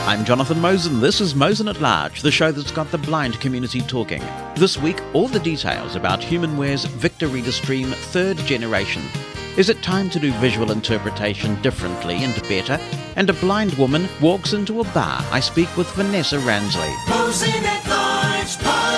I'm Jonathan Mosen. This is Mosen At Large, the show that's got the blind community talking. This week, all the details about HumanWare's Victor Reader Stream 3rd generation. Is it time to do visual interpretation differently and better? And a blind woman walks into a bar. I speak with Vanessa Ransley. Mosen At Large Podcast.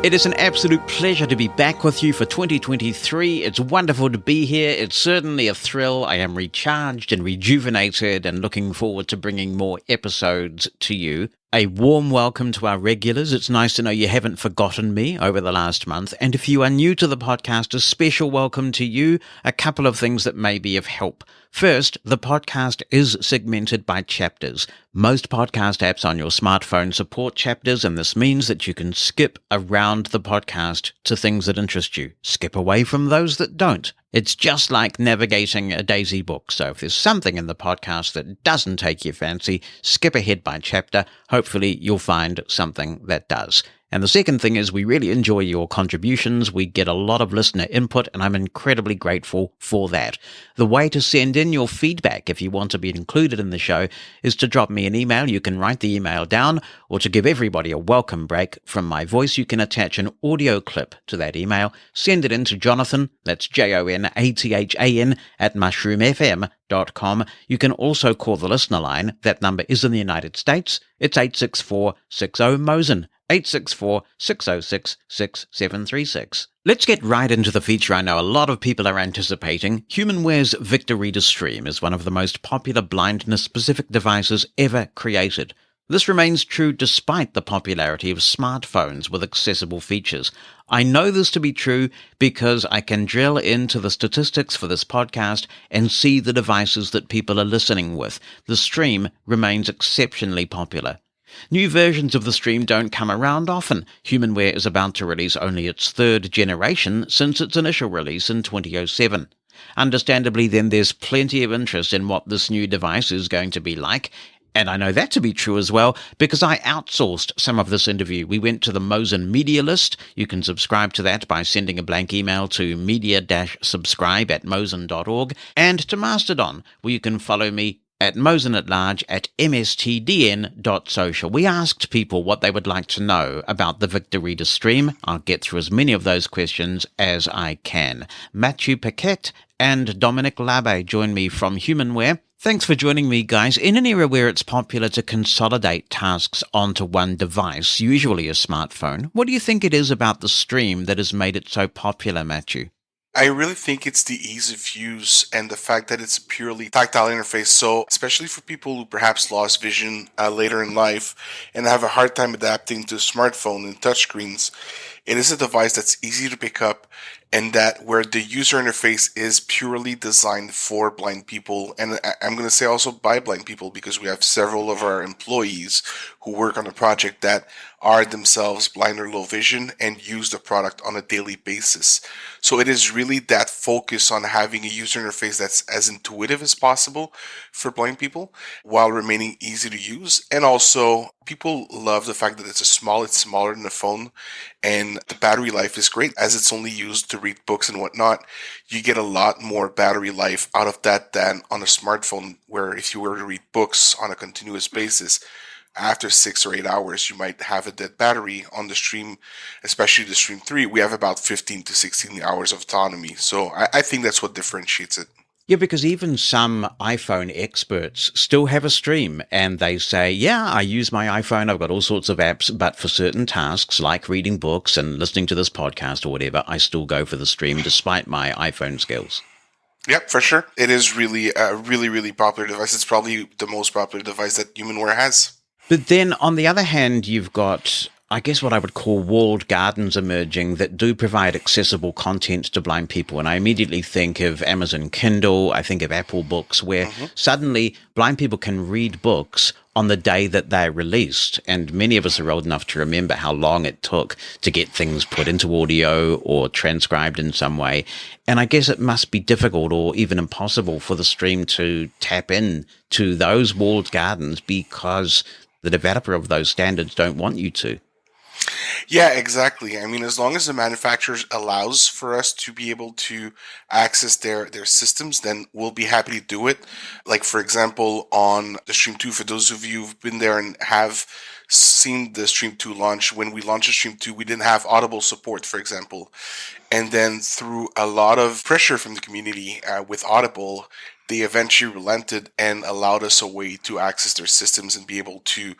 It is an absolute pleasure to be back with you for 2023. It's wonderful to be here. It's certainly a thrill. I am recharged and rejuvenated and looking forward to bringing more episodes to you. A warm welcome to our regulars. It's nice to know you haven't forgotten me over the last month. And if you are new to the podcast, a special welcome to you. A couple of things that may be of help. First, the podcast is segmented by chapters. Most podcast apps on your smartphone support chapters, and this means that you can skip around the podcast to things that interest you. Skip away from those that don't. It's just like navigating a daisy book. So if there's something in the podcast that doesn't take your fancy, skip ahead by chapter. Hopefully you'll find something that does. And the second thing is we really enjoy your contributions. We get a lot of listener input, and I'm incredibly grateful for that. The way to send in your feedback, if you want to be included in the show, is to drop me an email. You can write the email down, or to give everybody a welcome break from my voice, you can attach an audio clip to that email. Send it in to Jonathan, that's Jonathan, at mushroomfm.com. You can also call the listener line. That number is in the United States. It's 864-60-MOSEN. 864-606-6736. Let's get right into the feature I know a lot of people are anticipating. HumanWare's Victor Reader Stream is one of the most popular blindness-specific devices ever created. This remains true despite the popularity of smartphones with accessible features. I know this to be true because I can drill into the statistics for this podcast and see the devices that people are listening with. The stream remains exceptionally popular. New versions of the stream don't come around often. HumanWare is about to release only its 3rd generation since its initial release in 2007. Understandably, then, there's plenty of interest in what this new device is going to be like. And I know that to be true as well because I outsourced some of this interview. We went to the Mosen Media List. You can subscribe to that by sending a blank email to media-subscribe@mosen.org, and to Mastodon, where you can follow me at Mosen At Large at mstdn.social. We asked people what they would like to know about the Victor Reader Stream. I'll get through as many of those questions as I can. Mathieu, Paquette and Dominic Labbe join me from HumanWare. Thanks for joining me, guys. In an era where it's popular to consolidate tasks onto one device, usually a smartphone, what do you think it is about the stream that has made it so popular, Mathieu? I really think it's the ease of use and the fact that it's a purely tactile interface. So especially for people who perhaps lost vision later in life and have a hard time adapting to smartphone and touchscreens, it is a device that's easy to pick up and that where the user interface is purely designed for blind people. And I'm going to say also by blind people because we have several of our employees who work on the project that are themselves blind or low vision and use the product on a daily basis. So it is really that focus on having a user interface that's as intuitive as possible for blind people while remaining easy to use. And also people love the fact that it's smaller than a phone, and the battery life is great as it's only used to read books and whatnot. You get a lot more battery life out of that than on a smartphone, where if you were to read books on a continuous basis, after 6 or 8 hours, you might have a dead battery. On the stream, especially the Stream 3, we have about 15 to 16 hours of autonomy. So I think that's what differentiates it. Yeah, because even some iPhone experts still have a stream and they say, yeah, I use my iPhone, I've got all sorts of apps, but for certain tasks like reading books and listening to this podcast or whatever, I still go for the stream despite my iPhone skills. Yep, for sure. It is really a really popular device. It's probably the most popular device that HumanWare has. But then on the other hand, you've got, I guess, what I would call walled gardens emerging that do provide accessible content to blind people. And I immediately think of Amazon Kindle, I think of Apple Books, where suddenly blind people can read books on the day that they're released. And many of us are old enough to remember how long it took to get things put into audio or transcribed in some way. And I guess it must be difficult or even impossible for the stream to tap in to those walled gardens because the developer of those standards don't want you to. Yeah, exactly. I mean, as long as the manufacturer allows for us to be able to access their systems, then we'll be happy to do it. Like, for example, on the Stream 2, for those of you who've been there and have seen the Stream 2 launch, when we launched the Stream 2, we didn't have Audible support, for example. And then through a lot of pressure from the community with Audible, they eventually relented and allowed us a way to access their systems and be able to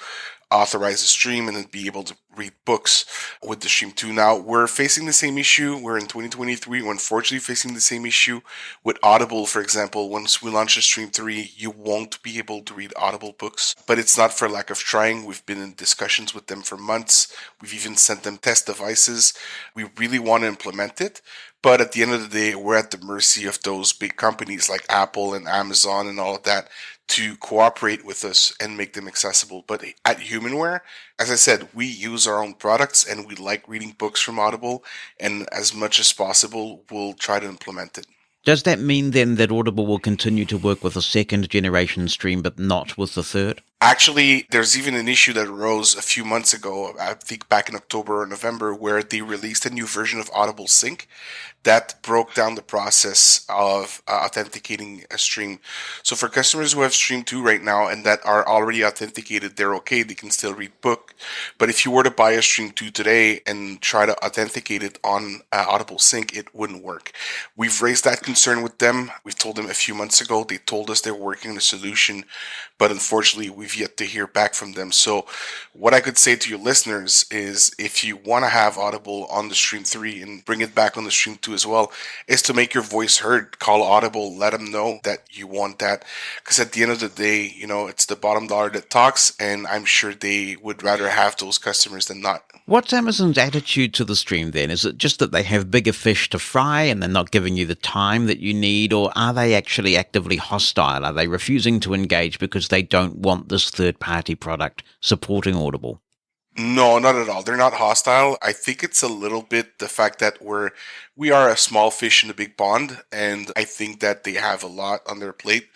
authorize the stream and then be able to read books with the Stream 2. Now, we're facing the same issue. We're in 2023. We're unfortunately facing the same issue with Audible, for example. Once we launch the Stream 3, you won't be able to read Audible books. But it's not for lack of trying. We've been in discussions with them for months. We've even sent them test devices. We really want to implement it. But at the end of the day, we're at the mercy of those big companies like Apple and Amazon and all of that to cooperate with us and make them accessible. But at HumanWare, as I said, we use our own products and we like reading books from Audible, and as much as possible, we'll try to implement it. Does that mean then that Audible will continue to work with a second generation stream but not with the third? Actually, there's even an issue that arose a few months ago, I think back in October or November, where they released a new version of Audible Sync that broke down the process of authenticating a stream. So for customers who have Stream 2 right now and that are already authenticated, they're okay, they can still read book. But if you were to buy a Stream 2 today and try to authenticate it on Audible Sync, it wouldn't work. We've raised that concern with them. We've told them a few months ago. They told us they're working on a solution, but unfortunately, we've yet to hear back from them. So what I could say to your listeners is if you want to have Audible on the Stream 3 and bring it back on the Stream 2 as well, is to make your voice heard. Call Audible, let them know that you want that. Because at the end of the day, it's the bottom dollar that talks, and I'm sure they would rather have those customers than not. What's Amazon's attitude to the stream then? Is it just that they have bigger fish to fry and they're not giving you the time that you need, or are they actually actively hostile? Are they refusing to engage because they don't want this third-party product supporting Audible? No, not at all. They're not hostile. I think it's a little bit the fact that we are a small fish in a big pond, and I think that they have a lot on their plate.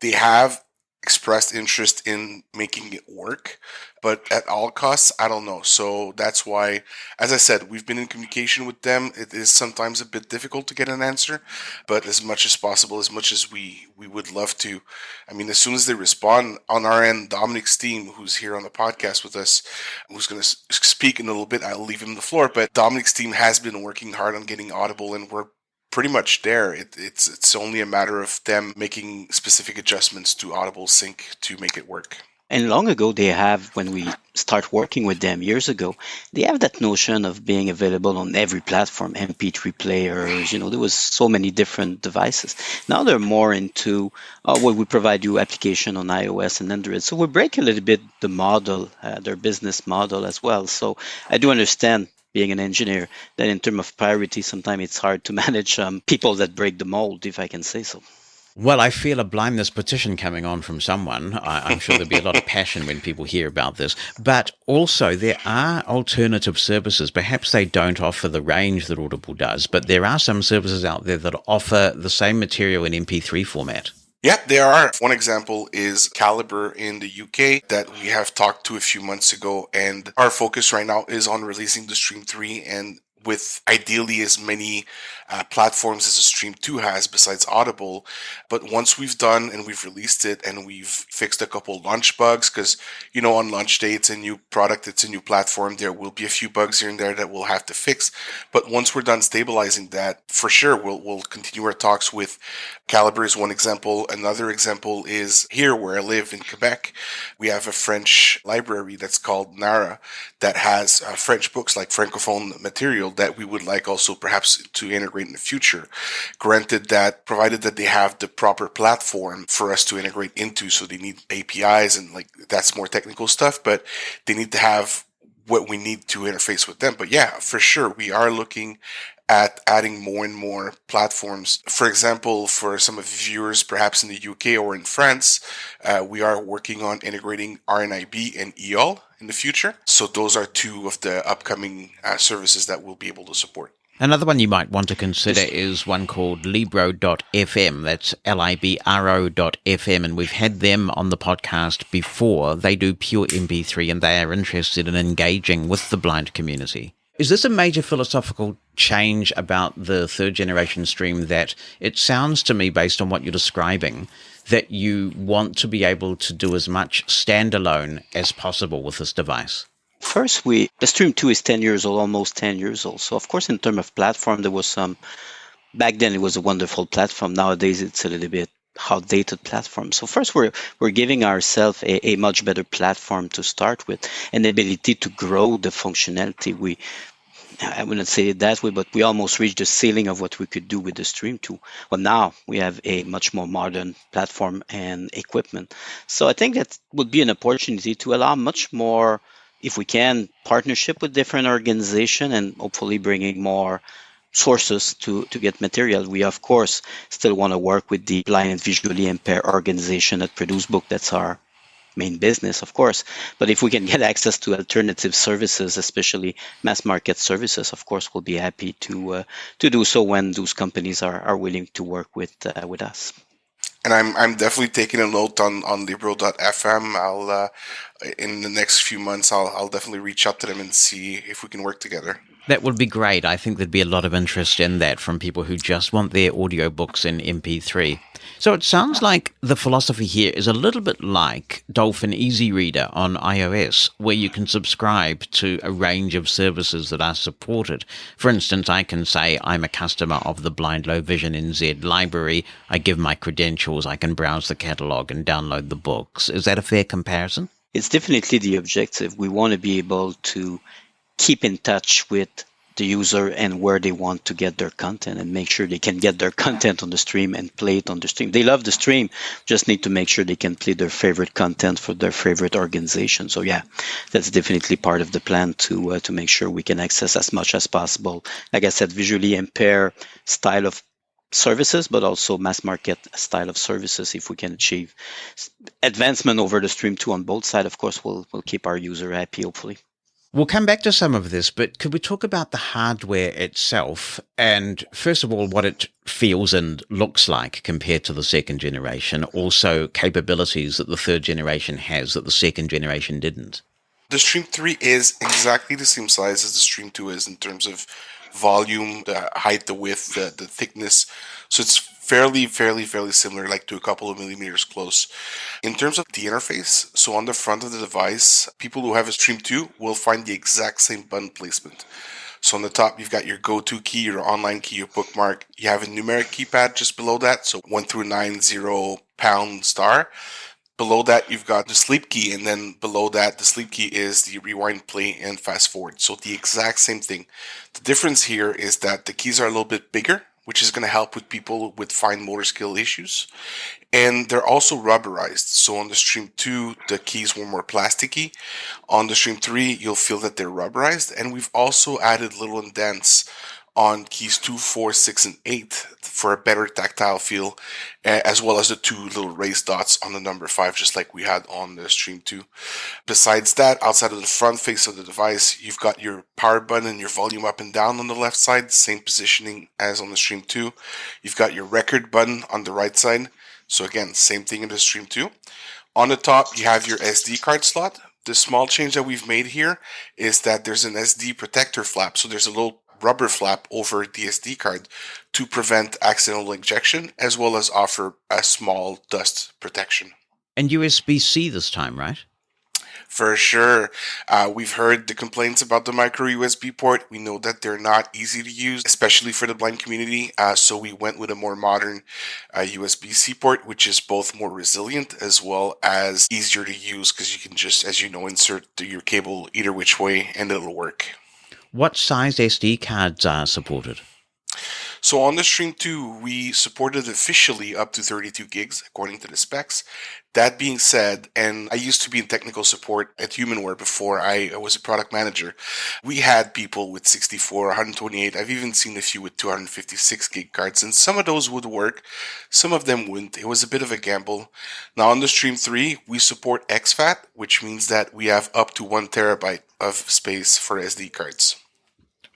They have expressed interest in making it work, but at all costs, I don't know. So that's why, as I said, we've been in communication with them. It is sometimes a bit difficult to get an answer, but as much as possible, as much as we would love to. I mean, as soon as they respond on our end, Dominic's team, who's here on the podcast with us, who's going to speak in a little bit, I'll leave him the floor, but Dominic's team has been working hard on getting Audible, and we're pretty much there. It's only a matter of them making specific adjustments to Audible Sync to make it work. And long ago, they have, when we start working with them years ago, they have that notion of being available on every platform, MP3 players, there was so many different devices. Now they're more into, we provide you application on iOS and Android. So we break a little bit the model, their business model as well. So I do understand, being an engineer, that in terms of priority, sometimes it's hard to manage people that break the mold, if I can say so. Well, I feel a blindness petition coming on from someone. I'm sure there'll be a lot of passion when people hear about this. But also, there are alternative services. Perhaps they don't offer the range that Audible does, but there are some services out there that offer the same material in MP3 format. Yeah, there are. One example is Calibre in the UK that we have talked to a few months ago, and our focus right now is on releasing the Stream 3 and with ideally as many platforms as a Stream 2 has besides Audible. But once we've done and we've released it and we've fixed a couple launch bugs, because, on launch day, it's a new product, it's a new platform, there will be a few bugs here and there that we'll have to fix. But once we're done stabilizing that, for sure, we'll continue our talks with Calibre is one example. Another example is here where I live in Quebec. We have a French library that's called NARA that has French books like Francophone material that we would like also perhaps to integrate in the future. Granted that, provided that they have the proper platform for us to integrate into, so they need APIs and that's more technical stuff, but they need to have what we need to interface with them. But yeah, for sure, we are looking at adding more and more platforms. For example, for some of the viewers perhaps in the UK or in France, we are working on integrating RNIB and EOL in the future. So those are two of the upcoming services that we'll be able to support. Another one you might want to consider is one called Libro.fm. That's Libro.fm, and we've had them on the podcast before. They do pure MP3, and they are interested in engaging with the blind community. Is this a major philosophical change about the third generation stream that it sounds to me, based on what you're describing, that you want to be able to do as much standalone as possible with this device? First, the Stream 2 is 10 years old, almost 10 years old. So, of course, in terms of platform, there was some, back then it was a wonderful platform. Nowadays, it's a little bit outdated platform. So first, we're giving ourselves a much better platform to start with, an ability to grow the functionality. I wouldn't say it that way, but we almost reached the ceiling of what we could do with the Stream 2. Well, now we have a much more modern platform and equipment. So I think that would be an opportunity to allow much more, if we can, partnership with different organizations and hopefully bringing more sources to get material. We, of course, still want to work with the blind and visually impaired organization that produce books. That's our main business, of course. But if we can get access to alternative services, especially mass market services, of course, we'll be happy to do so when those companies are willing to work with us. And I'm definitely taking a note on Libro.fm. I'll in the next few months I'll definitely reach out to them and see if we can work together. That would be great. I think there'd be a lot of interest in that from people who just want their audiobooks in MP3. So it sounds like the philosophy here is a little bit like Dolphin Easy Reader on iOS, where you can subscribe to a range of services that are supported. For instance, I can say I'm a customer of the Blind Low Vision NZ library. I give my credentials, I can browse the catalog and download the books. Is that a fair comparison? It's definitely the objective. We want to be able to keep in touch with the user and where they want to get their content and make sure they can get their content on the stream and play it on the stream. They love the stream, just need to make sure they can play their favorite content for their favorite organization. So yeah, that's definitely part of the plan to make sure we can access as much as possible. Like I said, visually impaired style of services, but also mass market style of services. If we can achieve advancement over the Stream 2 on both sides, of course, we'll keep our user happy, hopefully. We'll come back to some of this, but could we talk about the hardware itself? And first of all, what it feels and looks like compared to the second generation, also capabilities that the third generation has that the second generation didn't. The Stream 3 is exactly the same size as the Stream 2 is in terms of volume, the height, the width, the thickness. So it's fairly similar, like to a couple of millimeters close. In terms of the interface, so on the front of the device, people who have a Stream 2 will find the exact same button placement. So on the top, you've got your go-to key, your online key, your bookmark. You have a numeric keypad just below that, so 1 through 9, 0, pound, star. Below that, you've got the sleep key, and then below that, the sleep key is the rewind, play, and fast forward. So the exact same thing. The difference here is that the keys are a little bit bigger, which is going to help with people with fine motor skill issues. And they're also rubberized. So on the Stream 2, the keys were more plasticky. On the Stream 3, you'll feel that they're rubberized. And we've also added little indents on keys 2, 4, 6, and 8 for a better tactile feel, as well as the 2 little raised dots on the number 5, just like we had on the Stream 2. Besides that, outside of the front face of the device, you've got your power button and your volume up and down on the left side, same positioning as on the Stream 2. You've got your record button on the right side. So again, same thing in the Stream 2. On the top, you have your SD card slot. The small change that we've made here is that there's an SD protector flap. So there's a little rubber flap over the SD card to prevent accidental injection, as well as offer a small dust protection. And USB-C this time, right? For sure. We've heard the complaints about the micro USB port. We know that they're not easy to use, especially for the blind community. So we went with a more modern USB-C port, which is both more resilient as well as easier to use, because you can just, as you know, insert your cable either which way and it'll work. What size SD cards are supported? So on the Stream 2, we supported officially up to 32 gigs according to the specs. That being said, and I used to be in technical support at HumanWare before I was a product manager, we had people with 64, 128. I've even seen a few with 256 gig cards, and some of those would work, some of them wouldn't. It was a bit of a gamble. Now on the Stream 3, we support exFAT, which means that we have up to 1 terabyte of space for SD cards.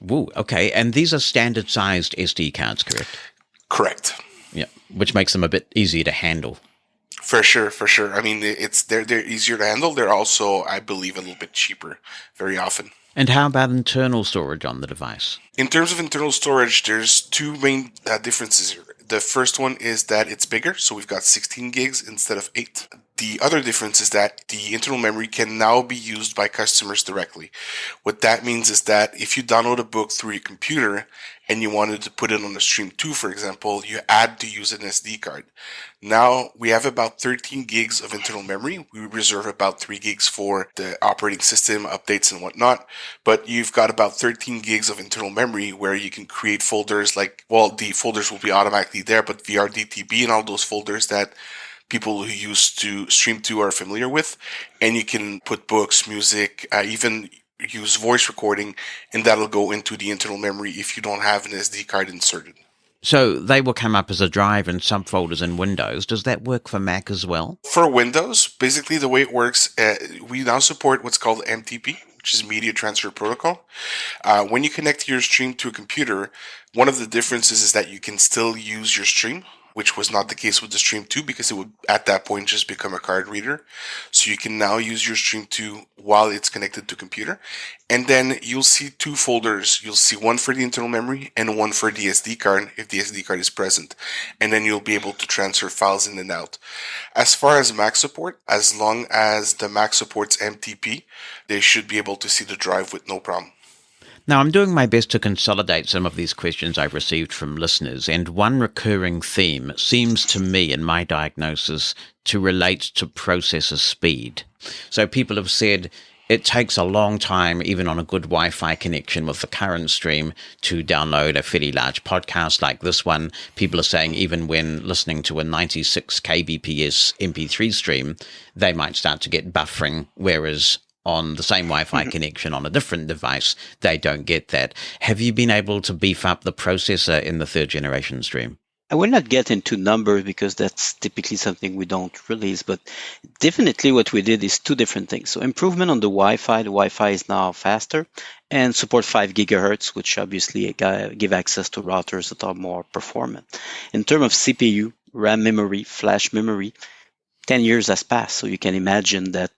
Woo, okay. And these are standard-sized SD cards, correct? Correct. Yeah, which makes them a bit easier to handle. For sure, for sure. I mean, they're easier to handle. They're also, I believe, a little bit cheaper very often. And how about internal storage on the device? In terms of internal storage, there's two main differences here. The first one is that it's bigger, so we've got 16 gigs instead of 8. The other difference is that the internal memory can now be used by customers directly. What that means is that if you download a book through your computer and you wanted to put it on a Stream 2, for example, you had to use an SD card. Now we have about 13 gigs of internal memory. We reserve about 3 gigs for the operating system updates and whatnot, but you've got about 13 gigs of internal memory where you can create folders the folders will be automatically there, but VRDTB and all those folders that people who used to Stream 2 are familiar with, and you can put books, music, even use voice recording, and that'll go into the internal memory if you don't have an SD card inserted. So they will come up as a drive and subfolders in Windows. Does that work for Mac as well? For Windows, basically the way it works, we now support what's called MTP, which is Media Transfer Protocol. When you connect your stream to a computer, one of the differences is that you can still use your stream, which was not the case with the Stream 2 because it would at that point just become a card reader. So you can now use your Stream 2 while it's connected to a computer. And then you'll see 2 folders. You'll see one for the internal memory and one for the SD card if the SD card is present. And then you'll be able to transfer files in and out. As far as Mac support, as long as the Mac supports MTP, they should be able to see the drive with no problem. Now, I'm doing my best to consolidate some of these questions I've received from listeners, and one recurring theme seems to me, in my diagnosis, to relate to processor speed. So people have said it takes a long time, even on a good Wi-Fi connection with the current stream, to download a fairly large podcast like this one. People are saying even when listening to a 96 kbps MP3 stream, they might start to get buffering, whereas on the same Wi-Fi connection on a different device, they don't get that. Have you been able to beef up the processor in the 3rd generation stream? I will not get into numbers because that's typically something we don't release, but definitely what we did is 2 different things. So improvement on the Wi-Fi. The Wi-Fi is now faster and support 5 gigahertz, which obviously give access to routers that are more performant. In terms of CPU, RAM memory, flash memory, 10 years has passed. So you can imagine that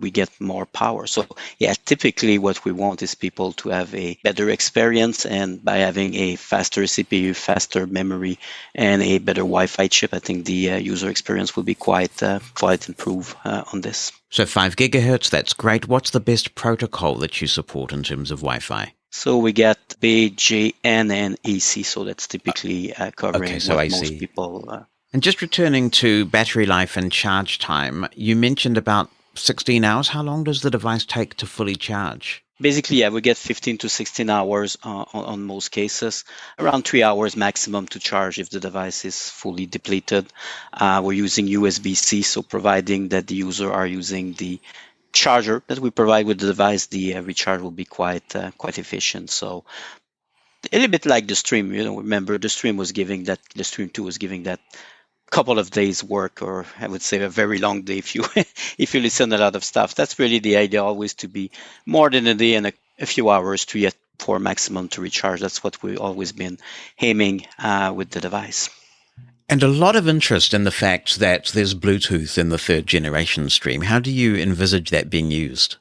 we get more power. So yeah, typically what we want is people to have a better experience, and by having a faster CPU, faster memory, and a better Wi-Fi chip, I think the user experience will be quite improved on this. So 5 gigahertz, that's great. What's the best protocol that you support in terms of Wi-Fi? So we get BJN and AC, so that's typically covering what most people... And just returning to battery life and charge time, you mentioned about 16 hours. How long does the device take to fully charge? Basically, yeah, we get 15 to 16 hours on most cases, around 3 hours maximum to charge if the device is fully depleted. We're using USB-C, so providing that the user are using the charger that we provide with the device, the recharge will be quite efficient. So a little bit like the stream, remember the Stream 2 was giving that couple of days work, or I would say a very long day if you if you listen a lot of stuff. That's really the idea, always to be more than a day and a few hours to get for maximum to recharge. That's what we've always been aiming with the device. And a lot of interest in the fact that there's Bluetooth in the 3rd generation stream. How do you envisage that being used?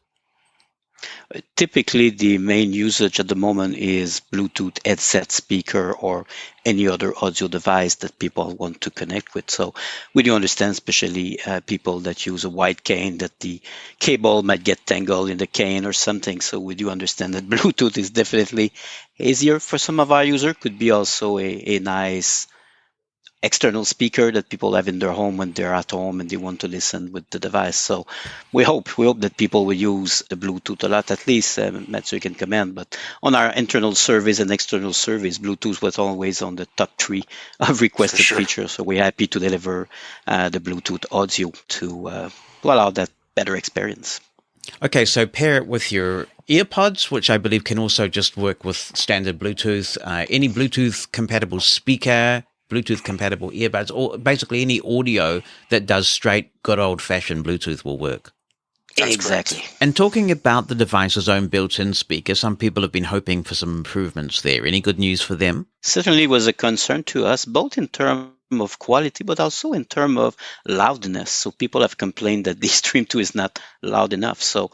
Typically, the main usage at the moment is Bluetooth headset speaker or any other audio device that people want to connect with. So we do understand, especially people that use a white cane, that the cable might get tangled in the cane or something. So we do understand that Bluetooth is definitely easier for some of our users. Could be also a nice external speaker that people have in their home when they're at home and they want to listen with the device. So we hope that people will use the Bluetooth a lot, at least. Mathieu can comment, but on our internal surveys and external surveys, Bluetooth was always on the top 3 of requested features. So we're happy to deliver the Bluetooth audio to allow that better experience. Okay, so pair it with your earpods, which I believe can also just work with standard Bluetooth, any Bluetooth compatible speaker, Bluetooth compatible earbuds, or basically any audio that does straight good old fashioned Bluetooth will work. That's Exactly. correct. And talking about the device's own built-in speaker, some people have been hoping for some improvements there. Any good news for them? Certainly was a concern to us, both in terms of quality, but also in terms of loudness. So people have complained that the Stream 2 is not loud enough. So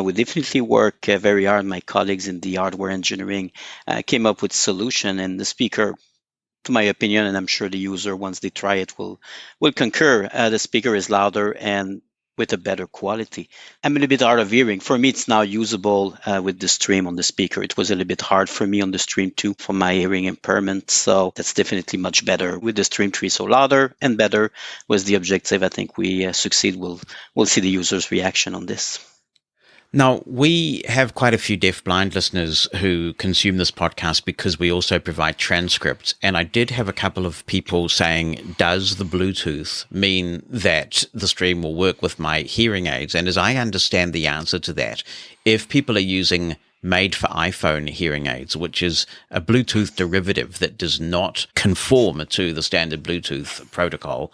we definitely work very hard. My colleagues in the hardware engineering came up with solution, and the speaker, to my opinion, and I'm sure the user, once they try it, will concur. The speaker is louder and with a better quality. I'm a little bit hard of hearing. For me, it's now usable with the Stream on the speaker. It was a little bit hard for me on the Stream 2 for my hearing impairment. So that's definitely much better with the Stream 3. So louder and better was the objective. I think we succeed. We'll see the user's reaction on this. Now, we have quite a few deafblind listeners who consume this podcast because we also provide transcripts. And I did have a couple of people saying, does the Bluetooth mean that the stream will work with my hearing aids? And as I understand the answer to that, if people are using made for iPhone hearing aids, which is a Bluetooth derivative that does not conform to the standard Bluetooth protocol,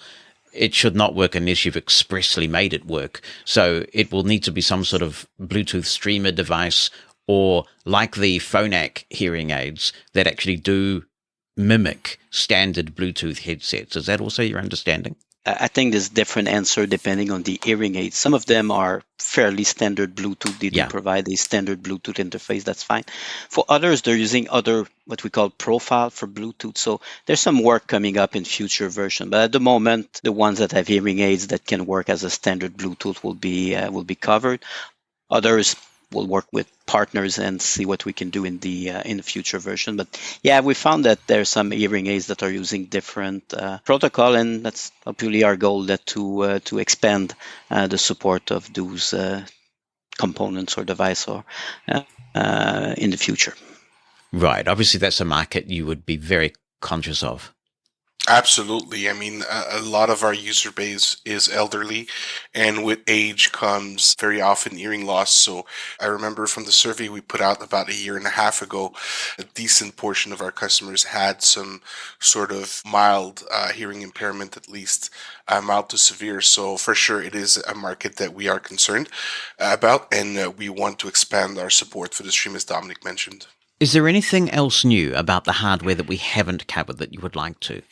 it should not work unless you've expressly made it work. So it will need to be some sort of Bluetooth streamer device, or like the Phonak hearing aids that actually do mimic standard Bluetooth headsets. Is that also your understanding? I think there's different answer depending on the hearing aid. Some of them are fairly standard Bluetooth. They do provide a standard Bluetooth interface. That's fine. For others, they're using other, what we call profile for Bluetooth. So there's some work coming up in future version. But at the moment, the ones that have hearing aids that can work as a standard Bluetooth will be covered. Others will work with partners and see what we can do in the future version. But yeah, we found that there's some hearing aids that are using different protocol, and that's obviously our goal, that to expand the support of those components or device or in the future. Right. Obviously, that's a market you would be very conscious of. Absolutely. I mean, a lot of our user base is elderly, and with age comes very often hearing loss. So I remember from the survey we put out about a year and a half ago, a decent portion of our customers had some sort of mild hearing impairment, at least mild to severe. So for sure, it is a market that we are concerned about, and we want to expand our support for the stream, as Dominic mentioned. Is there anything else new about the hardware that we haven't covered that you would like to?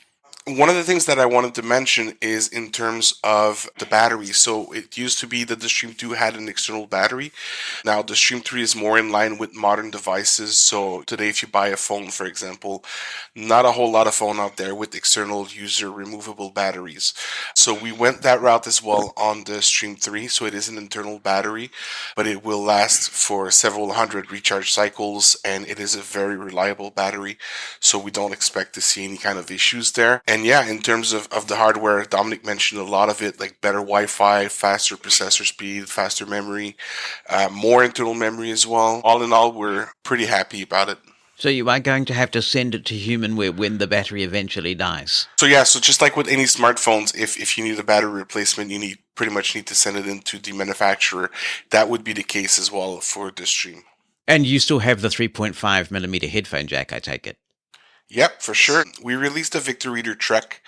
One of the things that I wanted to mention is in terms of the battery. So it used to be that the Stream 2 had an external battery. Now the Stream 3 is more in line with modern devices. So today, if you buy a phone, for example, not a whole lot of phone out there with external user removable batteries. So we went that route as well on the Stream 3. So it is an internal battery, but it will last for several hundred recharge cycles, and it is a very reliable battery. So we don't expect to see any kind of issues there. And yeah, in terms of the hardware, Dominic mentioned a lot of it, like better Wi-Fi, faster processor speed, faster memory, more internal memory as well. All in all, we're pretty happy about it. So you are going to have to send it to HumanWare when the battery eventually dies. So yeah, so just like with any smartphones, if you need a battery replacement, you pretty much need to send it into the manufacturer. That would be the case as well for this Stream. And you still have the 3.5 millimeter headphone jack, I take it. Yep, for sure. We released a Victor Reader Trek,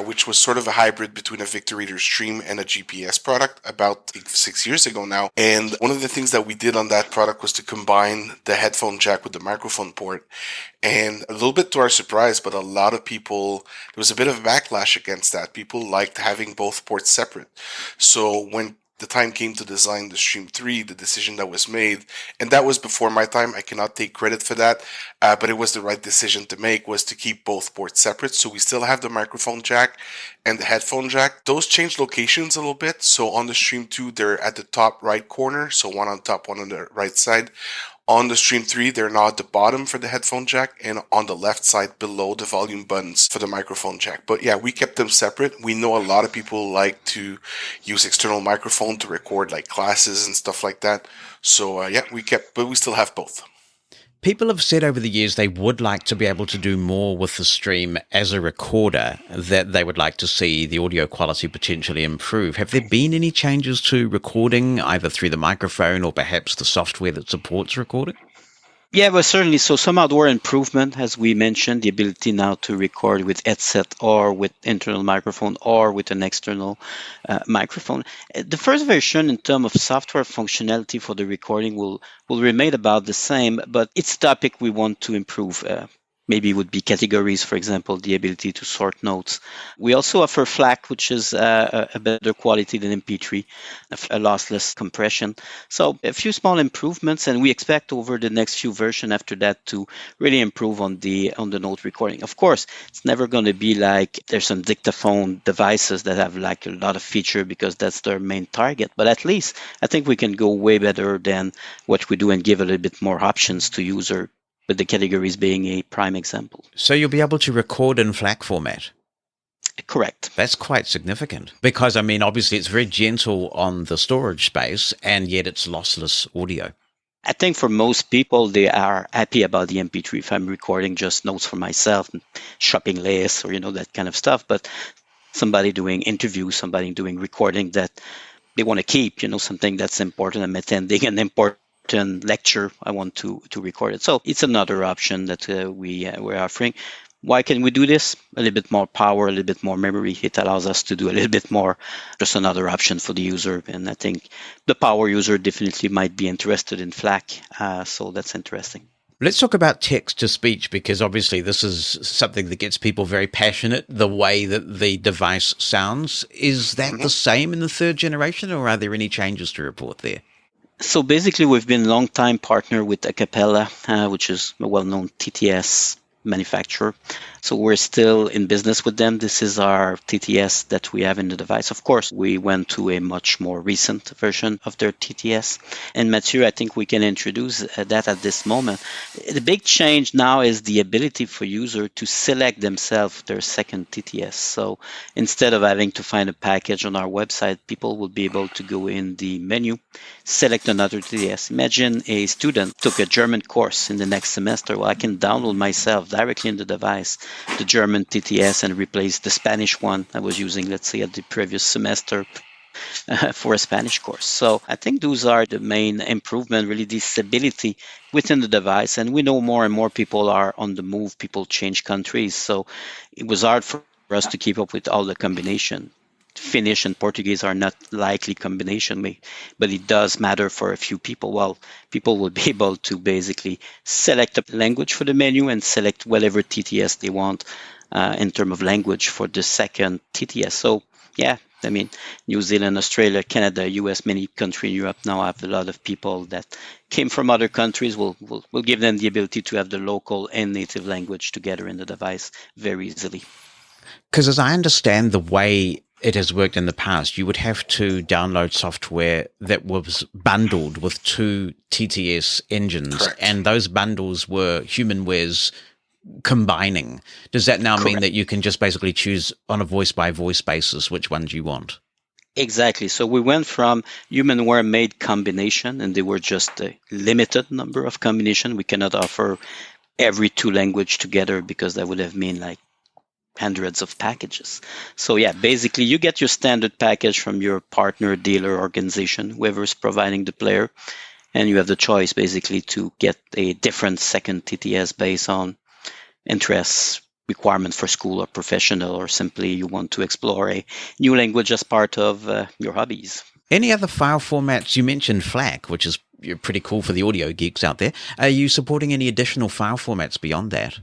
which was sort of a hybrid between a Victor Reader Stream and a GPS product about 6 years ago now. And one of the things that we did on that product was to combine the headphone jack with the microphone port. And a little bit to our surprise, but a lot of people, there was a bit of a backlash against that. People liked having both ports separate. So when the time came to design the Stream 3, the decision that was made, and that was before my time, I cannot take credit for that, but it was the right decision to make, was to keep both ports separate. So we still have the microphone jack and the headphone jack. Those changed locations a little bit. So on the Stream 2, they're at the top right corner, so one on top, one on the right side. On the Stream 3, they're now at the bottom for the headphone jack and on the left side below the volume buttons for the microphone jack. But yeah, we kept them separate. We know a lot of people like to use external microphone to record like classes and stuff like that. So yeah, but we still have both. People have said over the years they would like to be able to do more with the Stream as a recorder, that they would like to see the audio quality potentially improve. Have there been any changes to recording, either through the microphone or perhaps the software that supports recording? Yeah, well, certainly. So some hardware improvement, as we mentioned, the ability now to record with headset or with internal microphone or with an external microphone. The first version in terms of software functionality for the recording will remain about the same, but it's a topic we want to improve. Maybe it would be categories, for example, the ability to sort notes. We also offer FLAC, which is a better quality than MP3, a lossless compression. So a few small improvements, and we expect over the next few versions after that to really improve on the note recording. Of course, it's never going to be like there's some dictaphone devices that have like a lot of feature because that's their main target. But at least I think we can go way better than what we do and give a little bit more options to user, with the categories being a prime example. So you'll be able to record in FLAC format? Correct. That's quite significant because, I mean, obviously it's very gentle on the storage space and yet it's lossless audio. I think for most people, they are happy about the MP3 if I'm recording just notes for myself, shopping lists or, that kind of stuff. But somebody doing interviews, somebody doing recording that they want to keep, something that's important. I'm attending an important lecture, I want to record it. So it's another option that we're offering. Why can we do this? A little bit more power, a little bit more memory. It allows us to do a little bit more, just another option for the user. And I think the power user definitely might be interested in FLAC. So that's interesting. Let's talk about text to speech, because obviously this is something that gets people very passionate, the way that the device sounds. Is that the same in the third generation, or are there any changes to report there? So basically, we've been a long-time partner with Acapella, which is a well-known TTS manufacturer. So we're still in business with them. This is our TTS that we have in the device. Of course, we went to a much more recent version of their TTS. And Mathieu, I think we can introduce that at this moment. The big change now is the ability for user to select themselves their second TTS. So instead of having to find a package on our website, people will be able to go in the menu, select another TTS. Imagine a student took a German course in the next semester. Well, I can download myself directly in the device the German TTS and replace the Spanish one I was using, let's say, at the previous semester for a Spanish course. So I think those are the main improvement, really, this ability within the device. And we know more and more people are on the move. People change countries. So it was hard for us to keep up with all the combination. Finnish and Portuguese are not likely combination, but it does matter for a few people. Well, people will be able to basically select a language for the menu and select whatever TTS they want in terms of language for the second TTS. So, yeah, I mean, New Zealand, Australia, Canada, US, many countries in Europe now have a lot of people that came from other countries. We'll give them the ability to have the local and native language together in the device very easily. Because as I understand the way it has worked in the past, you would have to download software that was bundled with two TTS engines. Correct. And those bundles were HumanWare's combining. Does that now mean that you can just basically choose on a voice-by-voice basis which ones you want? Exactly. So we went from HumanWare made combination, and they were just a limited number of combination. We cannot offer every two language together because that would have mean like hundreds of packages. So yeah, basically you get your standard package from your partner, dealer, organization, whoever's providing the player, and you have the choice basically to get a different second TTS based on interests, requirement for school or professional, or simply you want to explore a new language as part of your hobbies. Any other file formats? You mentioned FLAC, which is pretty cool for the audio geeks out there. Are you supporting any additional file formats beyond that?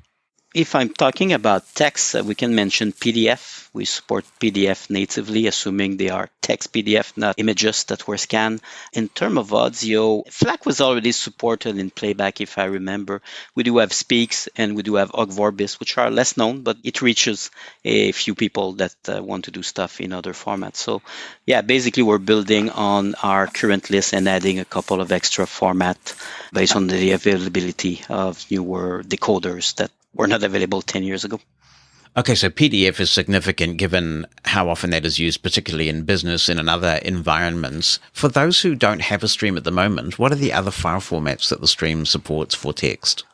If I'm talking about text, we can mention PDF. We support PDF natively, assuming they are text PDF, not images that were scanned. In terms of audio, FLAC was already supported in playback, if I remember. We do have Speaks and we do have Ogg Vorbis, which are less known, but it reaches a few people that want to do stuff in other formats. So yeah, basically we're building on our current list and adding a couple of extra formats based on the availability of newer decoders that were not available 10 years ago. Okay, so PDF is significant given how often that is used, particularly in business and in other environments. For those who don't have a stream at the moment, what are the other file formats that the stream supports for text?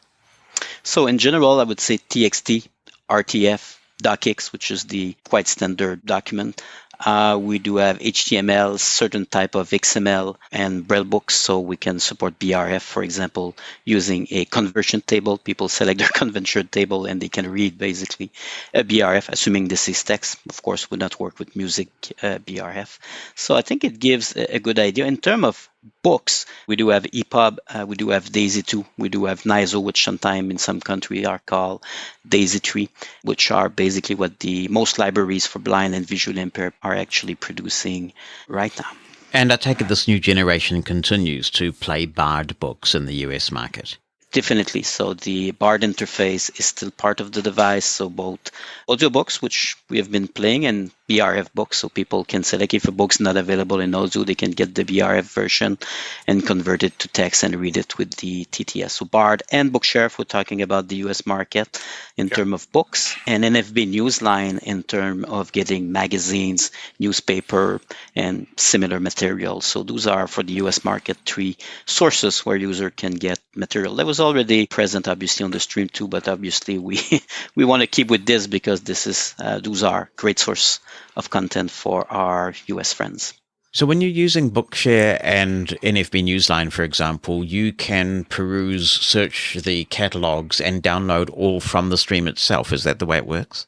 So in general, I would say TXT, RTF, docx, which is the quite standard document. We do have HTML, certain type of XML, and Braille books, so we can support BRF, for example, using a conversion table. People select their conversion table and they can read basically a BRF, assuming this is text. Of course, would not work with music BRF. So I think it gives a good idea. In terms of books, we do have EPUB, we do have Daisy2, we do have NISO, which sometimes in some countries are called Daisy3, which are basically what the most libraries for blind and visually impaired are actually producing right now. And I take it this new generation continues to play Bard books in the US market. Definitely. So the BARD interface is still part of the device. So both audiobooks, which we have been playing, and BRF books. So people can select if a book's not available in audio, they can get the BRF version and convert it to text and read it with the TTS. So BARD and Bookshare, if we're talking about the US market in terms of books, and NFB Newsline in terms of getting magazines, newspaper, and similar materials. So those are for the US market 3 sources where user can get material. That was already present obviously on the stream too, but obviously we want to keep with this because this is those are great source of content for our US friends. So when you're using Bookshare and NFB Newsline, for example, you can peruse, search the catalogs and download all from the stream itself. Is that the way it works?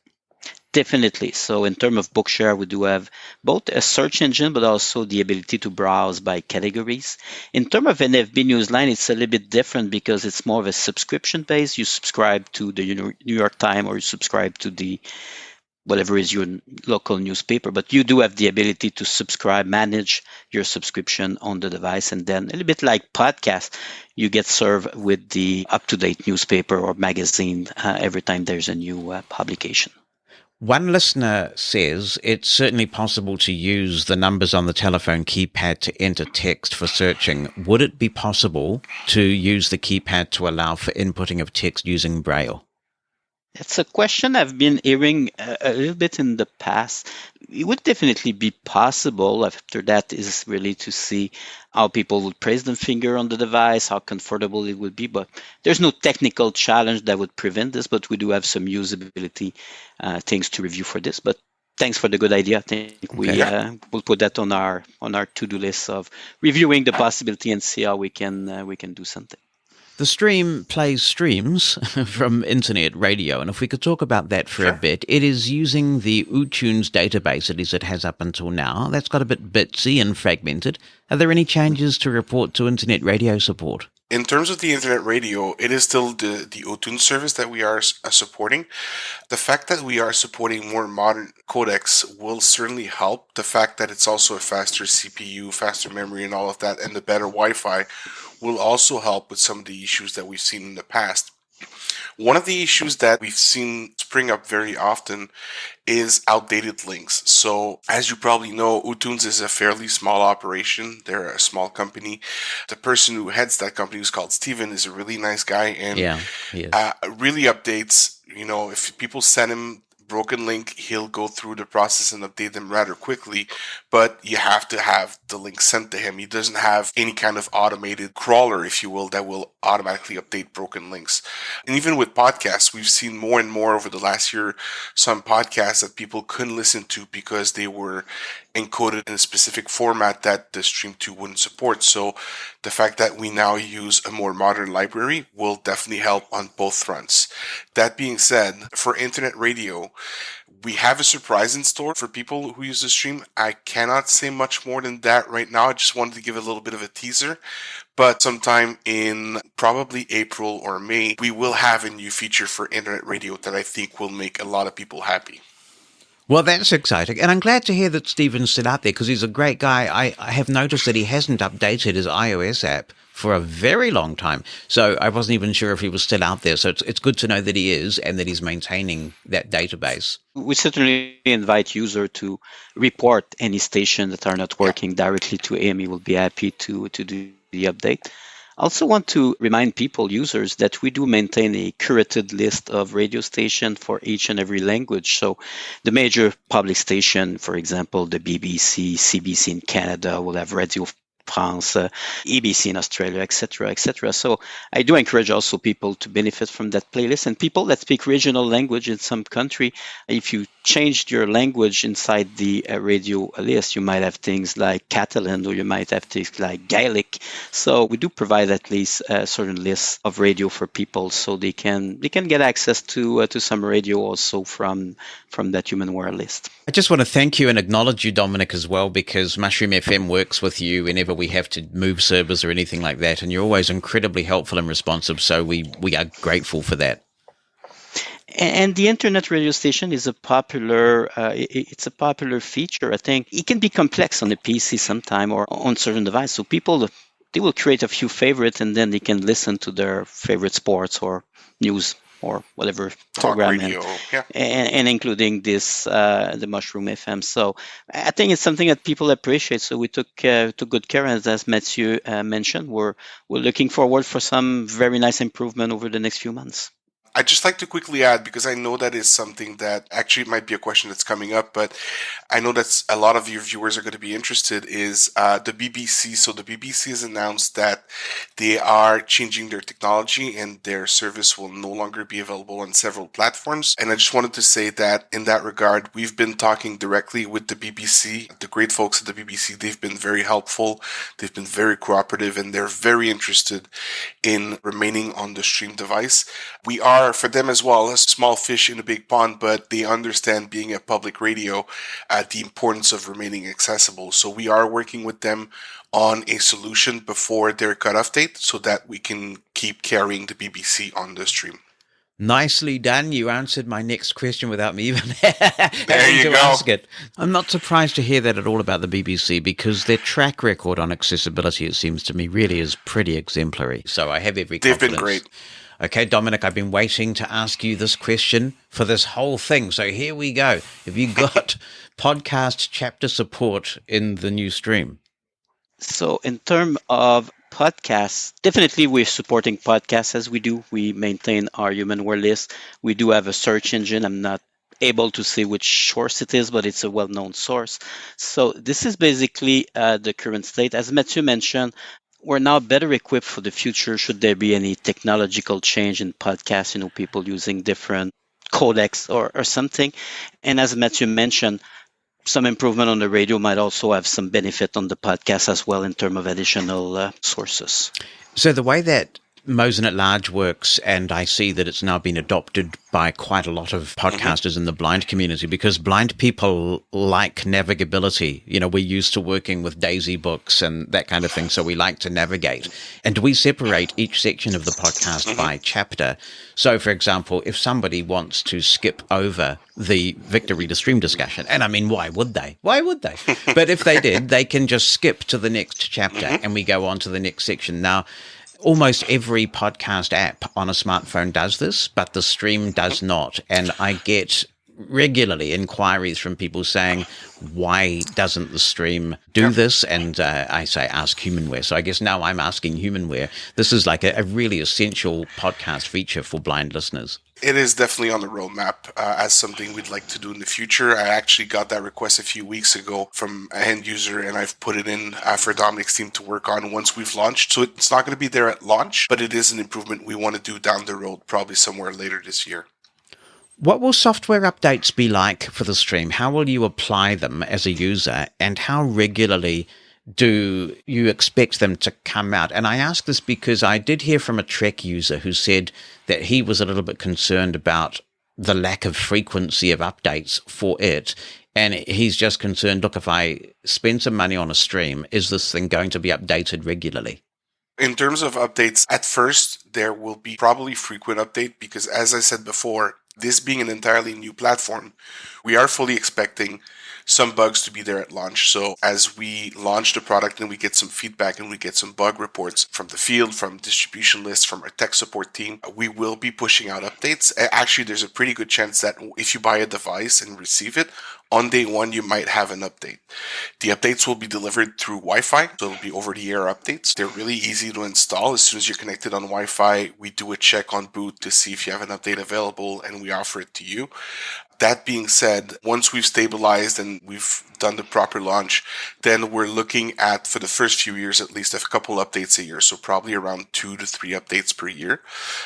Definitely. So in terms of Bookshare, we do have both a search engine, but also the ability to browse by categories. In terms of NFB Newsline, it's a little bit different because it's more of a subscription base. You subscribe to the New York Times or you subscribe to the whatever is your local newspaper, but you do have the ability to subscribe, manage your subscription on the device. And then a little bit like podcast, you get served with the up-to-date newspaper or magazine every time there's a new publication. One listener says it's certainly possible to use the numbers on the telephone keypad to enter text for searching. Would it be possible to use the keypad to allow for inputting of text using Braille? It's a question I've been hearing a little bit in the past. It would definitely be possible. After that is really to see how people would place the finger on the device, how comfortable it would be. But there's no technical challenge that would prevent this, but we do have some usability things to review for this. But thanks for the good idea. I think we'll put that on our to-do list of reviewing the possibility and see how we can do something. The stream plays streams from internet radio, and if we could talk about that for a bit, it is using the uTunes database, at least it has up until now. That's got a bit bitsy and fragmented. Are there any changes to report to internet radio support? In terms of the internet radio, it is still the uTunes service that we are supporting. The fact that we are supporting more modern codecs will certainly help. The fact that it's also a faster CPU, faster memory and all of that, and the better Wi-Fi will also help with some of the issues that we've seen in the past. One of the issues that we've seen spring up very often is outdated links. So as you probably know, uTunes is a fairly small operation. They're a small company. The person who heads that company, who's called Steven, is a really nice guy and really updates. You know, if people send him broken link, he'll go through the process and update them rather quickly, but you have to have the link sent to him. He doesn't have any kind of automated crawler, if you will, that will automatically update broken links. And even with podcasts, we've seen more and more over the last year some podcasts that people couldn't listen to because they were encoded in a specific format that the Stream 2 wouldn't support. So the fact that we now use a more modern library will definitely help on both fronts. That being said, for internet radio, we have a surprise in store for people who use the stream. I cannot say much more than that right now. I just wanted to give a little bit of a teaser. But sometime in probably April or May, we will have a new feature for internet radio that I think will make a lot of people happy. Well, that's exciting. And I'm glad to hear that Steven's still out there because he's a great guy. I have noticed that he hasn't updated his iOS app for a very long time. So I wasn't even sure if he was still out there. So it's good to know that he is and that he's maintaining that database. We certainly invite users to report any station that are not working directly to him. He will be happy to do the update. I also want to remind users, that we do maintain a curated list of radio stations for each and every language. So the major public station, for example, the BBC, CBC in Canada, will have radio France, EBC in Australia, etc., etc. So I do encourage also people to benefit from that playlist, and people that speak regional language in some country. If you changed your language inside the radio list, you might have things like Catalan, or you might have things like Gaelic. So we do provide at least a certain list of radio for people, so they can get access to some radio also from that HumanWare list. I just want to thank you and acknowledge you, Dominic, as well, because Mushroom FM works with you whenever we have to move servers or anything like that, and you're always incredibly helpful and responsive, so we are grateful for that. And the internet radio station is a popular it's a popular feature. I think it can be complex on the PC sometime or on certain device. So people, they will create a few favorites, and then they can listen to their favorite sports or news or whatever Talk program, radio, yeah. and including this the Mushroom FM. So I think it's something that people appreciate. So we took good care, and as Mathieu mentioned, we're looking forward for some very nice improvement over the next few months. I'd just like to quickly add, because I know that is something that actually might be a question that's coming up, but I know that a lot of your viewers are going to be interested, is the BBC. So the BBC has announced that they are changing their technology and their service will no longer be available on several platforms. And I just wanted to say that in that regard, we've been talking directly with the BBC, the great folks at the BBC. They've been very helpful. They've been very cooperative, and they're very interested in remaining on the stream device. We are, for them as well, a small fish in a big pond, but they understand, being a public radio, the importance of remaining accessible. So we are working with them on a solution before their cutoff date so that we can keep carrying the BBC on the stream. Nicely done. You answered my next question without me even having to go. ask it. I'm not surprised to hear that at all about the BBC, because their track record on accessibility, it seems to me, really is pretty exemplary. So I have every confidence. They've been great. Okay, Dominic, I've been waiting to ask you this question for this whole thing. So here we go. Have you got podcast chapter support in the new stream? So in terms of podcasts, definitely we're supporting podcasts as we do. We maintain our HumanWare list. We do have a search engine. I'm not able to say which source it is, but it's a well-known source. So this is basically the current state. As Mathieu mentioned, we're now better equipped for the future should there be any technological change in podcasts, people using different codecs or something. And as Mathieu mentioned, some improvement on the radio might also have some benefit on the podcast as well in terms of additional sources. So the way that Mosen At Large works, and I see that it's now been adopted by quite a lot of podcasters in the blind community, because blind people like navigability. We're used to working with Daisy books and that kind of thing, so we like to navigate. And we separate each section of the podcast by chapter. So, for example, if somebody wants to skip over the Victory to Stream discussion, and I mean, why would they? But if they did, they can just skip to the next chapter and we go on to the next section. Now, almost every podcast app on a smartphone does this, but the stream does not. And I get regularly inquiries from people saying, why doesn't the stream do this? And I say, ask HumanWare. So I guess now I'm asking HumanWare. This is like a really essential podcast feature for blind listeners. It is definitely on the roadmap as something we'd like to do in the future. I actually got that request a few weeks ago from an end user, and I've put it in for Dominic's team to work on once we've launched. So it's not going to be there at launch, but it is an improvement we want to do down the road, probably somewhere later this year. What will software updates be like for the stream? How will you apply them as a user, and how regularly do you expect them to come out? And I ask this because I did hear from a Trek user who said that he was a little bit concerned about the lack of frequency of updates for it. And he's just concerned, look, if I spend some money on a stream, is this thing going to be updated regularly? In terms of updates, at first, there will be probably frequent update because, as I said before, this being an entirely new platform, we are fully expecting some bugs to be there at launch. So as we launch the product and we get some feedback and we get some bug reports from the field, from distribution lists, from our tech support team, we will be pushing out updates. Actually, there's a pretty good chance that if you buy a device and receive it, on day one, you might have an update. The updates will be delivered through Wi-Fi, so it'll be over-the-air updates. They're really easy to install. As soon as you're connected on Wi-Fi, we do a check on boot to see if you have an update available, and we offer it to you. That being said, once we've stabilized and we've done the proper launch, then we're looking at, for the first few years at least, a couple updates a year. So probably around 2 to 3 updates per year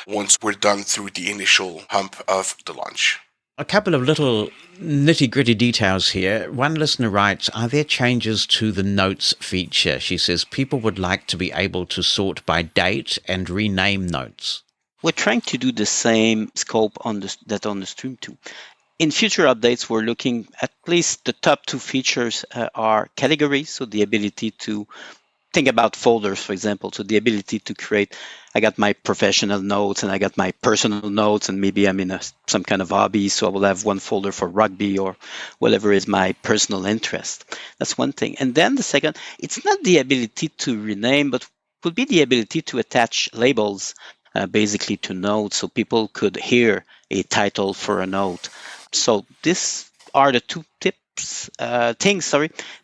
once we're done through the initial hump of the launch. A couple of little nitty-gritty details here. One listener writes, are there changes to the notes feature? She says people would like to be able to sort by date and rename notes. We're trying to do the same scope on the stream too. In future updates, we're looking at least the top 2 features are categories, so the ability to think about folders, for example. So the ability to create, I got my professional notes and I got my personal notes, and maybe I'm in some kind of hobby, so I will have one folder for rugby or whatever is my personal interest. That's one thing. And then the second, it's not the ability to rename, but would be the ability to attach labels basically to notes, so people could hear a title for a note. So these are the 2 things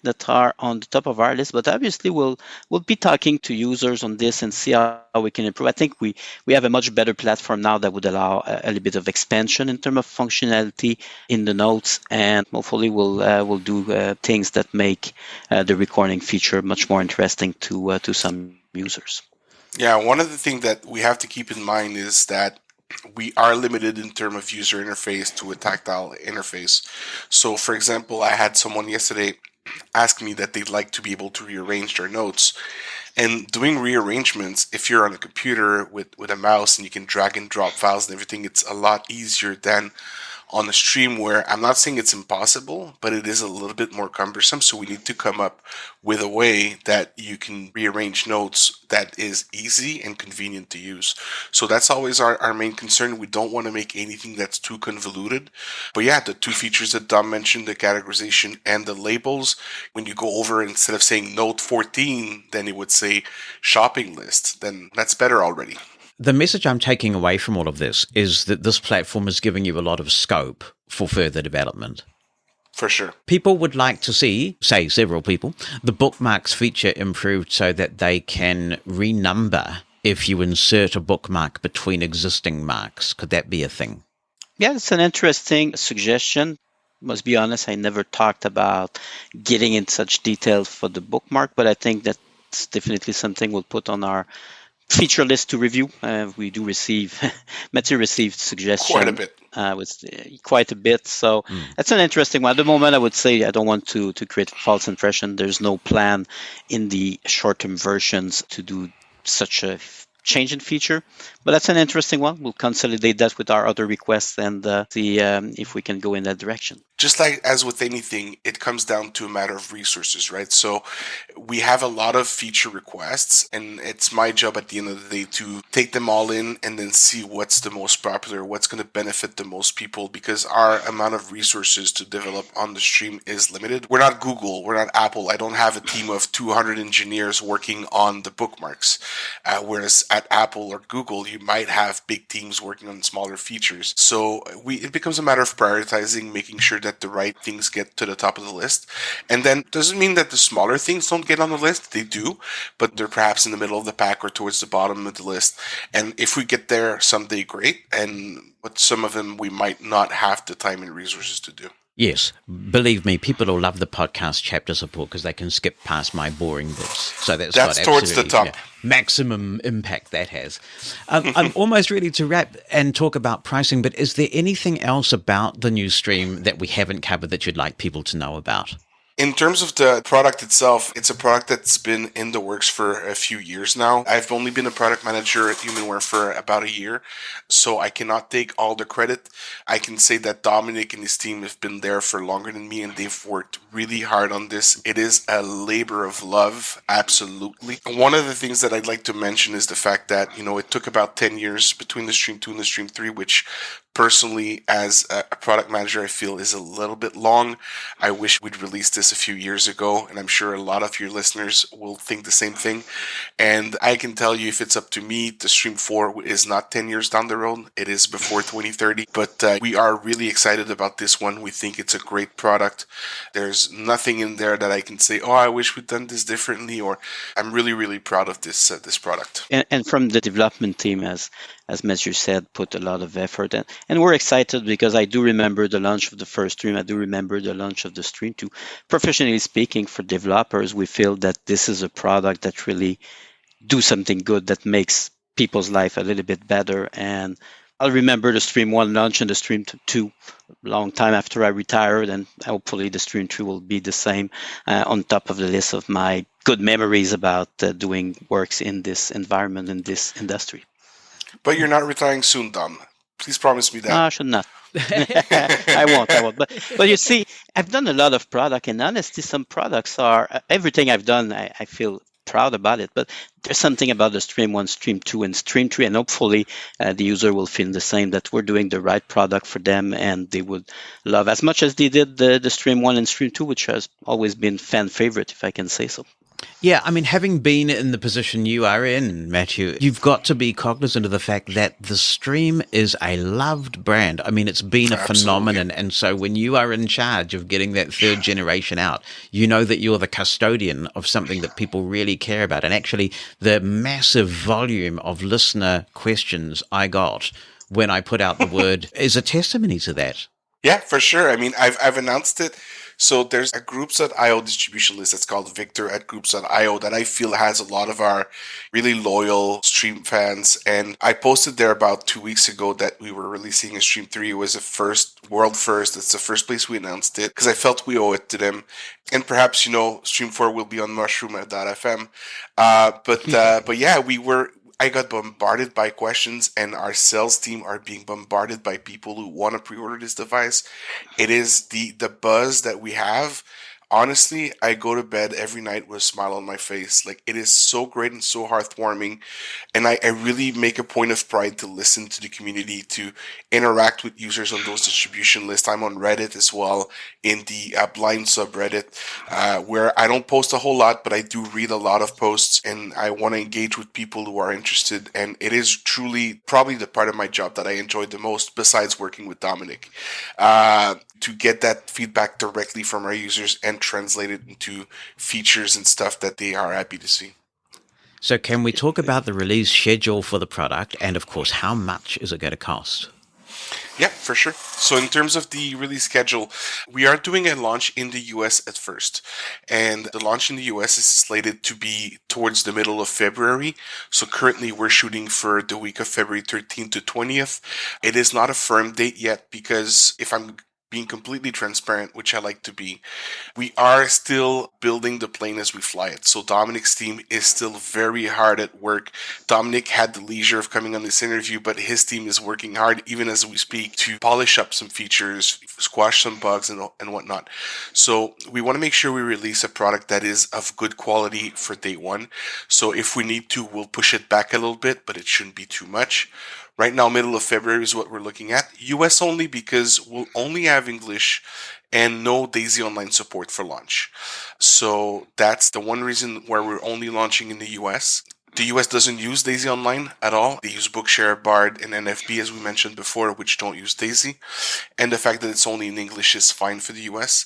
that are on the top of our list, but obviously we'll be talking to users on this and see how we can improve. I think we have a much better platform now that would allow a little bit of expansion in terms of functionality in the notes, and hopefully we'll do things that make the recording feature much more interesting to some users. Yeah, one of the things that we have to keep in mind is that we are limited in terms of user interface to a tactile interface. So, for example, I had someone yesterday ask me that they'd like to be able to rearrange their notes. And doing rearrangements, if you're on a computer with a mouse and you can drag and drop files and everything, it's a lot easier than on a stream where I'm not saying it's impossible, but it is a little bit more cumbersome. So we need to come up with a way that you can rearrange notes that is easy and convenient to use. So that's always our main concern. We don't want to make anything that's too convoluted. But yeah, the 2 features that Dom mentioned, the categorization and the labels, when you go over, instead of saying note 14, then it would say shopping list. Then that's better already. The message I'm taking away from all of this is that this platform is giving you a lot of scope for further development. For sure. People would like to see, say several people, the bookmarks feature improved so that they can renumber if you insert a bookmark between existing marks. Could that be a thing? Yeah, it's an interesting suggestion. Must be honest, I never talked about getting in such detail for the bookmark, but I think that's definitely something we'll put on our feature list to review. We do receive, Mathieu received suggestions. Quite a bit. Quite a bit. So that's an interesting one. At the moment, I would say I don't want to create a false impression. There's no plan in the short-term versions to do such a change in feature, but that's an interesting one. We'll consolidate that with our other requests and see if we can go in that direction. Just like as with anything, it comes down to a matter of resources, right? So we have a lot of feature requests, and it's my job at the end of the day to take them all in and then see what's the most popular, what's going to benefit the most people, because our amount of resources to develop on the stream is limited. We're not Google, we're not Apple. I don't have a team of 200 engineers working on the bookmarks, whereas at Apple or Google, you might have big teams working on smaller features. So it becomes a matter of prioritizing, making sure that the right things get to the top of the list. And then doesn't mean that the smaller things don't get on the list. They do, but they're perhaps in the middle of the pack or towards the bottom of the list. And if we get there someday, great. But some of them we might not have the time and resources to do. Yes, believe me, people will love the podcast chapter support because they can skip past my boring bits. So that's towards the top. Maximum impact that has. I'm almost ready to wrap and talk about pricing, but is there anything else about the new stream that we haven't covered that you'd like people to know about? In terms of the product itself, it's a product that's been in the works for a few years now. I've only been a product manager at HumanWare for about a year, so I cannot take all the credit. I can say that Dominic and his team have been there for longer than me, and they've worked really hard on this. It is a labor of love, absolutely. And one of the things that I'd like to mention is the fact that, it took about 10 years between the Stream 2 and the Stream 3, which personally, as a product manager, I feel is a little bit long. I wish we'd released this a few years ago, and I'm sure a lot of your listeners will think the same thing. And I can tell you, if it's up to me, the Stream 4 is not 10 years down the road. It is before 2030. But we are really excited about this one. We think it's a great product. There's nothing in there that I can say, I wish we'd done this differently, or I'm really, really proud of this product. And from the development team, as Mathieu said, put a lot of effort. And we're excited because I do remember the launch of the first stream. I do remember the launch of the stream 2. Professionally speaking, for developers, we feel that this is a product that really do something good that makes people's life a little bit better. And I'll remember the Stream 1 launch and the Stream 2 a long time after I retired, and hopefully the Stream 2 will be the same on top of the list of my good memories about doing works in this environment, in this industry. But you're not retiring soon, Dom. Please promise me that. No, I should not. I won't. But you see, I've done a lot of product, and honestly, some products are, everything I've done, I feel proud about it, but there's something about the Stream 1, Stream 2, and Stream 3, and hopefully the user will feel the same, that we're doing the right product for them, and they would love as much as they did the Stream 1 and Stream 2, which has always been fan favorite, if I can say so. Yeah, I mean, having been in the position you are in, Mathieu, you've got to be cognizant of the fact that the Stream is a loved brand. I mean, it's been a phenomenon. And so when you are in charge of getting that third generation out, you know that you're the custodian of something that people really care about. And actually, the massive volume of listener questions I got when I put out the word is a testimony to that. Yeah, for sure. I mean, I've announced it. So there's a groups.io distribution list that's called Victor at groups.io that I feel has a lot of our really loyal Stream fans. And I posted there about 2 weeks ago that we were releasing a Stream 3. It was a first, world first. It's the first place we announced it because I felt we owe it to them. And perhaps, Stream 4 will be on mushroom.fm. But yeah, I got bombarded by questions, and our sales team are being bombarded by people who want to pre-order this device. It is the buzz that we have. Honestly, I go to bed every night with a smile on my face. Like, it is so great and so heartwarming. And I really make a point of pride to listen to the community, to interact with users on those distribution lists. I'm on Reddit as well, in the blind subreddit, where I don't post a whole lot, but I do read a lot of posts, and I want to engage with people who are interested. And it is truly probably the part of my job that I enjoy the most, besides working with Dominic, to get that feedback directly from our users and translate it into features and stuff that they are happy to see. So can we talk about the release schedule for the product, and of course, how much is it going to cost? Yeah, for sure. So in terms of the release schedule, we are doing a launch in the US at first. And the launch in the US is slated to be towards the middle of February. So currently we're shooting for the week of February 13th to 20th. It is not a firm date yet because, if I'm being completely transparent, which I like to be, we are still building the plane as we fly it. So Dominic's team is still very hard at work. Dominic had the leisure of coming on this interview, but his team is working hard, even as we speak, to polish up some features, squash some bugs and whatnot. So we want to make sure we release a product that is of good quality for day one. So if we need to, we'll push it back a little bit, but it shouldn't be too much. Right now, middle of February is what we're looking at. US only, because we'll only have English and no Daisy Online support for launch. So that's the one reason why we're only launching in the US. The US doesn't use Daisy Online at all. They use Bookshare, Bard, and NFB, as we mentioned before, which don't use Daisy. And the fact that it's only in English is fine for the US.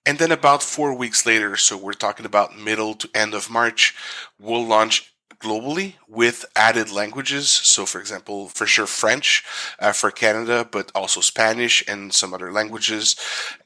And then about 4 weeks later, so we're talking about middle to end of March, we'll launch globally with added languages. So for example, for sure French for Canada, but also Spanish and some other languages.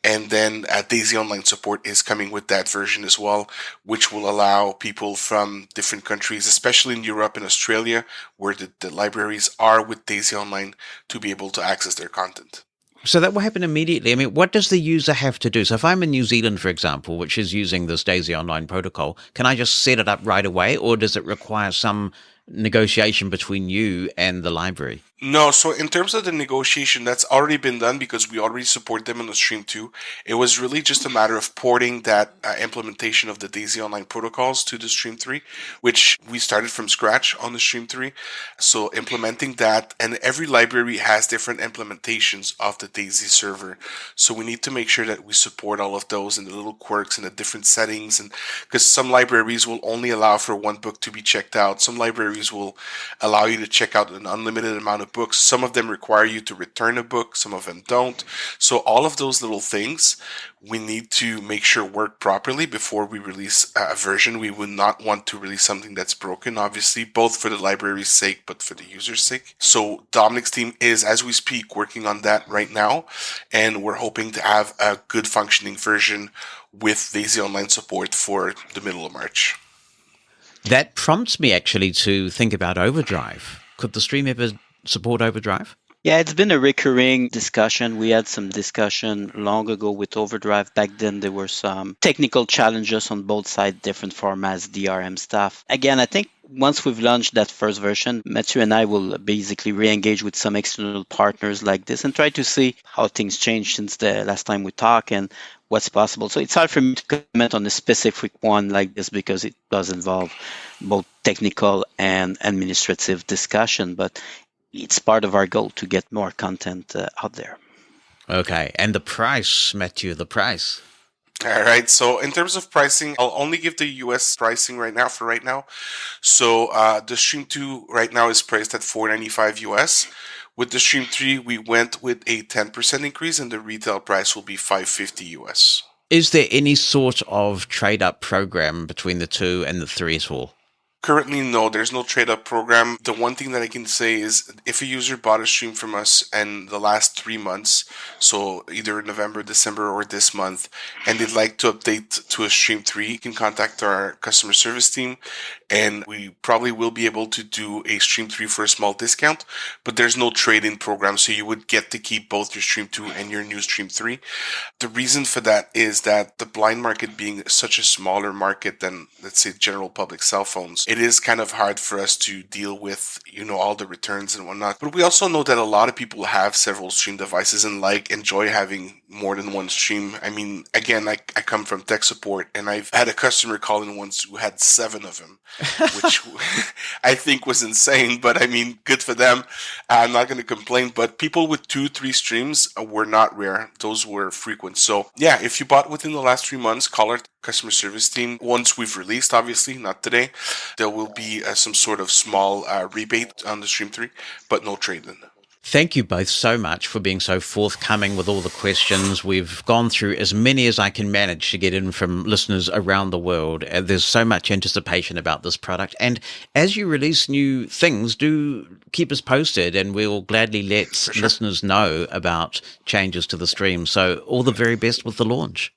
And then Daisy Online support is coming with that version as well, which will allow people from different countries, especially in Europe and Australia, where the libraries are with Daisy Online, to be able to access their content. So that will happen immediately. I mean, what does the user have to do? So if I'm in New Zealand, for example, which is using this Daisy Online protocol, can I just set it up right away, or does it require some negotiation between you and the library? No, so in terms of the negotiation, that's already been done because we already support them on the Stream 2. It was really just a matter of porting that implementation of the Daisy Online protocols to the Stream 3, which we started from scratch on the Stream 3. So implementing that, and every library has different implementations of the Daisy server. So we need to make sure that we support all of those and the little quirks and the different settings. And because some libraries will only allow for one book to be checked out. Some libraries will allow you to check out an unlimited amount of the books. Some of them require you to return a book, some of them don't. So all of those little things we need to make sure work properly before we release a version. We would not want to release something that's broken, obviously, both for the library's sake, but for the user's sake. So Dominic's team is, as we speak, working on that right now, and we're hoping to have a good functioning version with Lazy Online support for the middle of March. That prompts me actually to think about Overdrive. Could the stream ever support Overdrive? Yeah, it's been a recurring discussion. We had some discussion long ago with Overdrive. Back then, there were some technical challenges on both sides, different formats, DRM stuff. Again, I think once we've launched that first version, Mathieu and I will basically re-engage with some external partners like this and try to see how things changed since the last time we talked and what's possible. So it's hard for me to comment on a specific one like this because it does involve both technical and administrative discussion, but it's part of our goal to get more content out there. Okay. And the price, Mathieu, the price? All right. So in terms of pricing, I'll only give the US pricing right now. So the Stream 2 right now is priced at $495 US. With the Stream 3, we went with a 10% increase, and the retail price will be $550 US. Is there any sort of trade-up program between the 2 and the 3 at all? Currently, no, there's no trade-up program. The one thing that I can say is if a user bought a stream from us in the last 3 months, so either November, December, or this month, and they'd like to update to a Stream 3, you can contact our customer service team, and we probably will be able to do a Stream 3 for a small discount, but there's no trade-in program, so you would get to keep both your Stream 2 and your new Stream 3. The reason for that is that the blind market being such a smaller market than, let's say, general public cell phones, it is kind of hard for us to deal with, all the returns and whatnot. But we also know that a lot of people have several stream devices and enjoy having more than one stream. I mean, again, I come from tech support, and I've had a customer call in once who had 7 of them, which I think was insane, but I mean, good for them. I'm not going to complain, but people with 2-3 streams were not rare. Those were frequent. So yeah, if you bought within the last 3 months, call our customer service team. Once we've released, obviously, not today, there will be some sort of small rebate on the Stream 3, but no trade-in. Thank you both so much for being so forthcoming with all the questions. We've gone through as many as I can manage to get in from listeners around the world. There's so much anticipation about this product. And as you release new things, do keep us posted, and we'll gladly let listeners know about changes to the stream. So all the very best with the launch.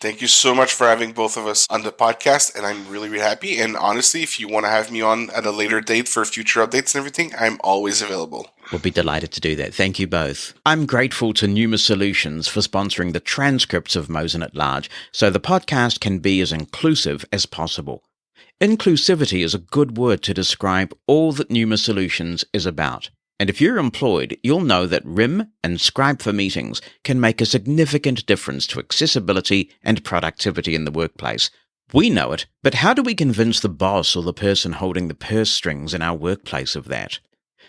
Thank you so much for having both of us on the podcast, and I'm really, really happy. And honestly, if you want to have me on at a later date for future updates and everything, I'm always available. We'll be delighted to do that. Thank you both. I'm grateful to Pneuma Solutions for sponsoring the transcripts of Mosen at Large, so the podcast can be as inclusive as possible. Inclusivity is a good word to describe all that Pneuma Solutions is about. And if you're employed, you'll know that RIM and Scribe for Meetings can make a significant difference to accessibility and productivity in the workplace. We know it, but how do we convince the boss or the person holding the purse strings in our workplace of that?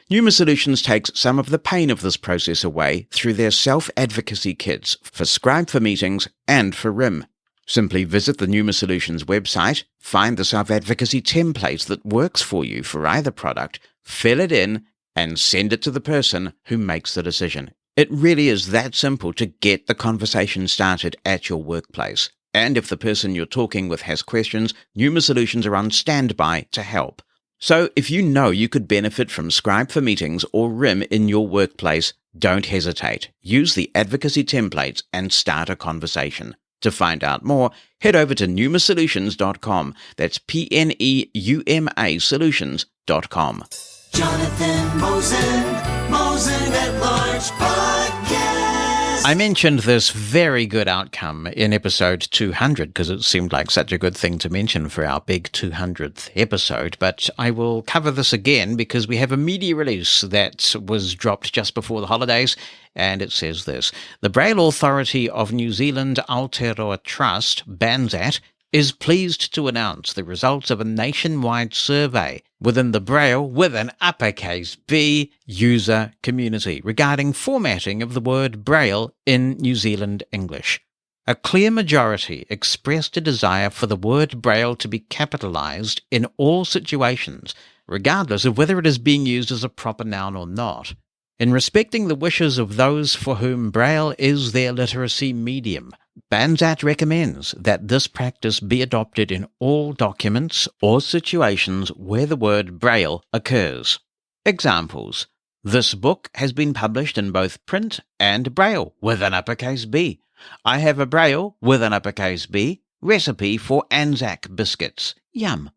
Pneuma Solutions takes some of the pain of this process away through their self-advocacy kits for Scribe for Meetings and for RIM. Simply visit the Pneuma Solutions website, find the self-advocacy template that works for you for either product, fill it in, and send it to the person who makes the decision. It really is that simple to get the conversation started at your workplace. And if the person you're talking with has questions, Pneuma Solutions are on standby to help. So if you know you could benefit from Scribe for Meetings or RIM in your workplace, don't hesitate. Use the advocacy templates and start a conversation. To find out more, head over to pneumasolutions.com. That's PNEUMA solutions.com. Jonathan Mosen at Large Podcast. I mentioned this very good outcome in episode 200 because it seemed like such a good thing to mention for our big 200th episode, but I will cover this again because we have a media release that was dropped just before the holidays, and it says this. The Braille Authority of New Zealand Aotearoa Trust, BANZAT, is pleased to announce the results of a nationwide survey within the Braille with an uppercase B user community regarding formatting of the word Braille in New Zealand English. A clear majority expressed a desire for the word Braille to be capitalized in all situations, regardless of whether it is being used as a proper noun or not. In respecting the wishes of those for whom Braille is their literacy medium, Banzat recommends that this practice be adopted in all documents or situations where the word Braille occurs. Examples: this book has been published in both print and Braille with an uppercase B. I have a Braille with an uppercase B recipe for Anzac biscuits. Yum.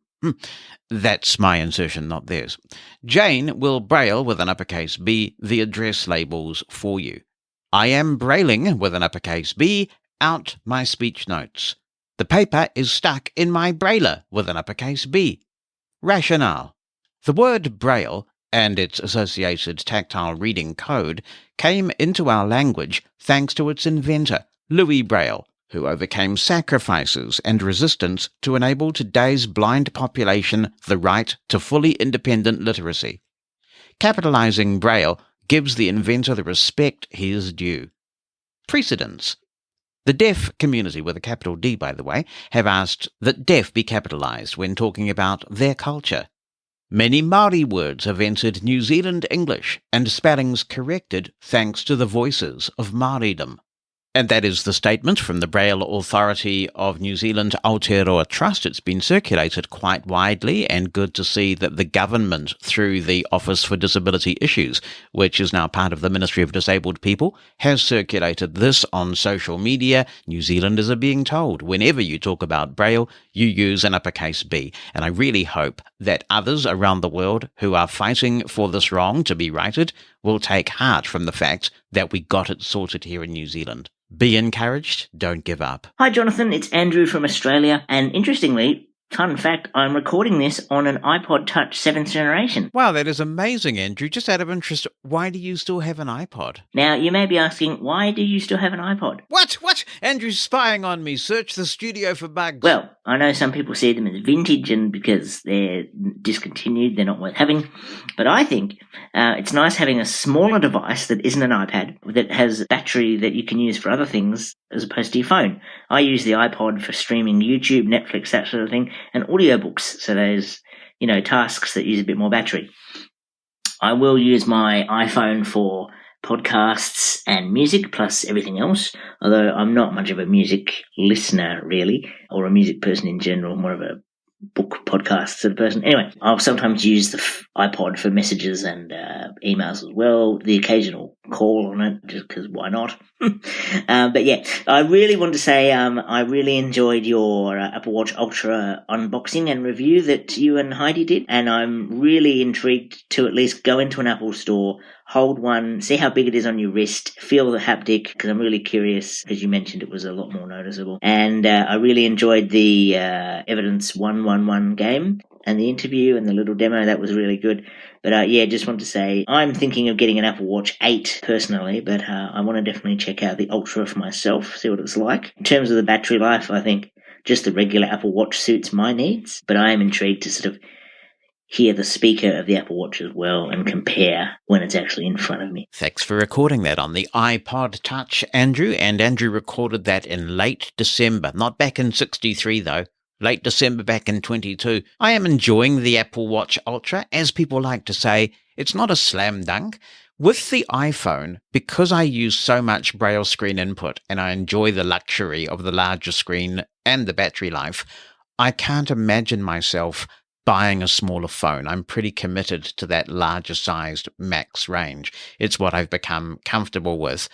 That's my insertion, not theirs. Jane will Braille with an uppercase B the address labels for you. I am brailing with an uppercase B out my speech notes. The paper is stuck in my brailer with an uppercase B. Rationale. The word Braille and its associated tactile reading code came into our language thanks to its inventor, Louis Braille, who overcame sacrifices and resistance to enable today's blind population the right to fully independent literacy. Capitalizing Braille gives the inventor the respect he is due. Precedents. The deaf community, with a capital D by the way, have asked that deaf be capitalized when talking about their culture. Many Māori words have entered New Zealand English and spellings corrected thanks to the voices of Māoridom. And that is the statement from the Braille Authority of New Zealand Aotearoa Trust. It's been circulated quite widely, and good to see that the government, through the Office for Disability Issues, which is now part of the Ministry of Disabled People, has circulated this on social media. New Zealanders are being told, whenever you talk about Braille, you use an uppercase B. And I really hope that others around the world who are fighting for this wrong to be righted will take heart from the fact that we got it sorted here in New Zealand. Be encouraged, don't give up. Hi Jonathan, it's Andrew from Australia, and interestingly, fun fact, I'm recording this on an iPod Touch 7th generation. Wow, that is amazing, Andrew. Just out of interest, why do you still have an iPod? Now, you may be asking, why do you still have an iPod? What? Andrew's spying on me. Search the studio for bugs. Well, I know some people see them as vintage and because they're discontinued, they're not worth having. But I think it's nice having a smaller device that isn't an iPad, that has battery that you can use for other things as opposed to your phone. I use the iPod for streaming YouTube, Netflix, that sort of thing, and audiobooks. So there's, tasks that use a bit more battery. I will use my iPhone for podcasts and music, plus everything else, although I'm not much of a music listener, really, or a music person in general, more of a book podcast sort of person. Anyway, I'll sometimes use the iPod for messages and emails as well, the occasional call on it, just because why not? But yeah, I really want to say I really enjoyed your Apple Watch Ultra unboxing and review that you and Heidi did, and I'm really intrigued to at least go into an Apple store, hold one, see how big it is on your wrist, feel the haptic, because I'm really curious, as you mentioned it was a lot more noticeable. And I really enjoyed the Evidence 111 game and the interview and the little demo. That was really good. But just want to say I'm thinking of getting an Apple Watch 8 personally, but I want to definitely check out the Ultra for myself, see what it's like. In terms of the battery life, I think just the regular Apple Watch suits my needs, but I am intrigued to sort of hear the speaker of the Apple Watch as well and compare when it's actually in front of me. Thanks for recording that on the iPod Touch, Andrew. And Andrew recorded that in late December, not back in 63 though. Late December back in 22. I am enjoying the Apple Watch Ultra. As people like to say, it's not a slam dunk. With the iPhone, because I use so much Braille screen input and I enjoy the luxury of the larger screen and the battery life, I can't imagine myself buying a smaller phone. I'm pretty committed to that larger sized max range. It's what I've become comfortable with.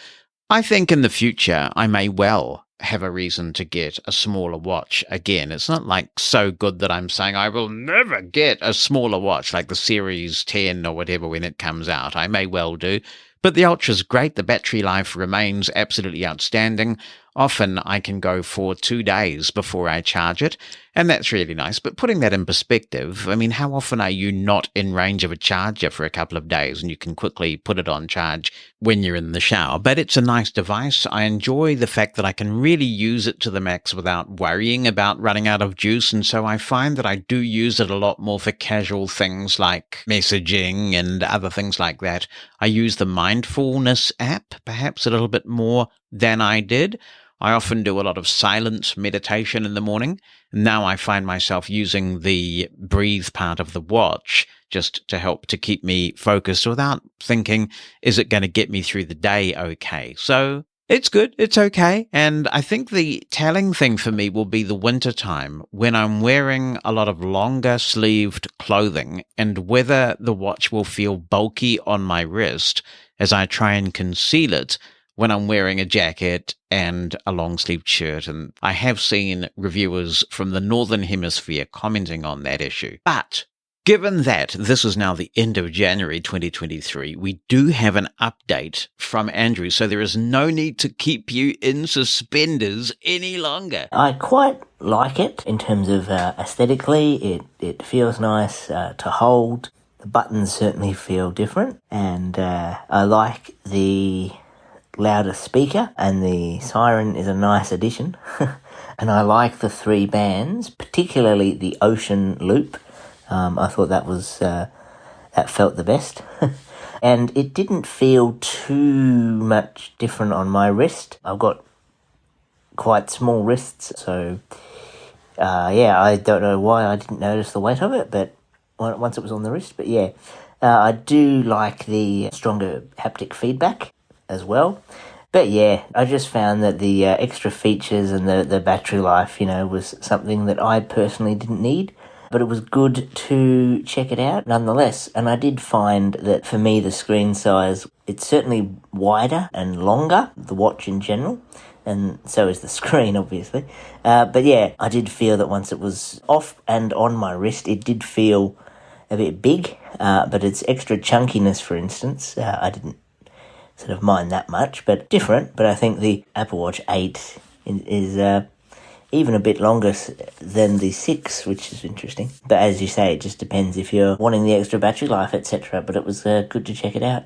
I think in the future I may well have a reason to get a smaller watch again. It's not like so good that I'm saying I will never get a smaller watch like the Series 10 or whatever when it comes out. I may well do. But the Ultra's great. The battery life remains absolutely outstanding. Often I can go for 2 days before I charge it, and that's really nice. But putting that in perspective, I mean, how often are you not in range of a charger for a couple of days and you can quickly put it on charge when you're in the shower? But it's a nice device. I enjoy the fact that I can really use it to the max without worrying about running out of juice, and so I find that I do use it a lot more for casual things like messaging and other things like that. I use the mindfulness app perhaps a little bit more than I did. I often do a lot of silent meditation in the morning. Now I find myself using the breathe part of the watch just to help to keep me focused without thinking, is it going to get me through the day okay? So it's good. It's okay. And I think the telling thing for me will be the winter time when I'm wearing a lot of longer sleeved clothing and whether the watch will feel bulky on my wrist as I try and conceal it when I'm wearing a jacket and a long sleeved shirt. And I have seen reviewers from the Northern Hemisphere commenting on that issue. But given that this is now the end of January 2023, we do have an update from Andrew, so there is no need to keep you in suspenders any longer. I quite like it in terms of aesthetically. It feels nice to hold. The buttons certainly feel different, and I like the louder speaker, and the siren is a nice addition. And I like the 3 bands, particularly the Ocean Loop. I thought that was that felt the best. And it didn't feel too much different on my wrist. I've got quite small wrists, so I don't know why I didn't notice the weight of it, but once it was on the wrist. But yeah, I do like the stronger haptic feedback as well. But yeah, I just found that the extra features and the battery life, was something that I personally didn't need. But it was good to check it out nonetheless. And I did find that for me, the screen size, it's certainly wider and longer, the watch in general, and so is the screen, obviously. But yeah, I did feel that once it was off and on my wrist, it did feel a bit big, but its extra chunkiness, for instance, I didn't sort of mind that much, but different. But I think the Apple Watch 8 is even a bit longer than the 6, which is interesting. But as you say, it just depends if you're wanting the extra battery life, etc. But it was good to check it out.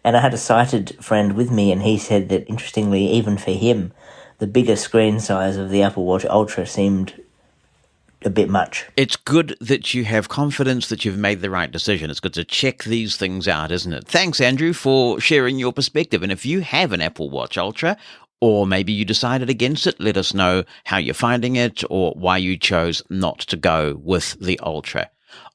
And I had a sighted friend with me, and he said that, interestingly, even for him, the bigger screen size of the Apple Watch Ultra seemed a bit much. It's good that you have confidence that you've made the right decision. It's good to check these things out, isn't it? Thanks, Andrew, for sharing your perspective. And if you have an Apple Watch Ultra, or maybe you decided against it, let us know how you're finding it or why you chose not to go with the Ultra.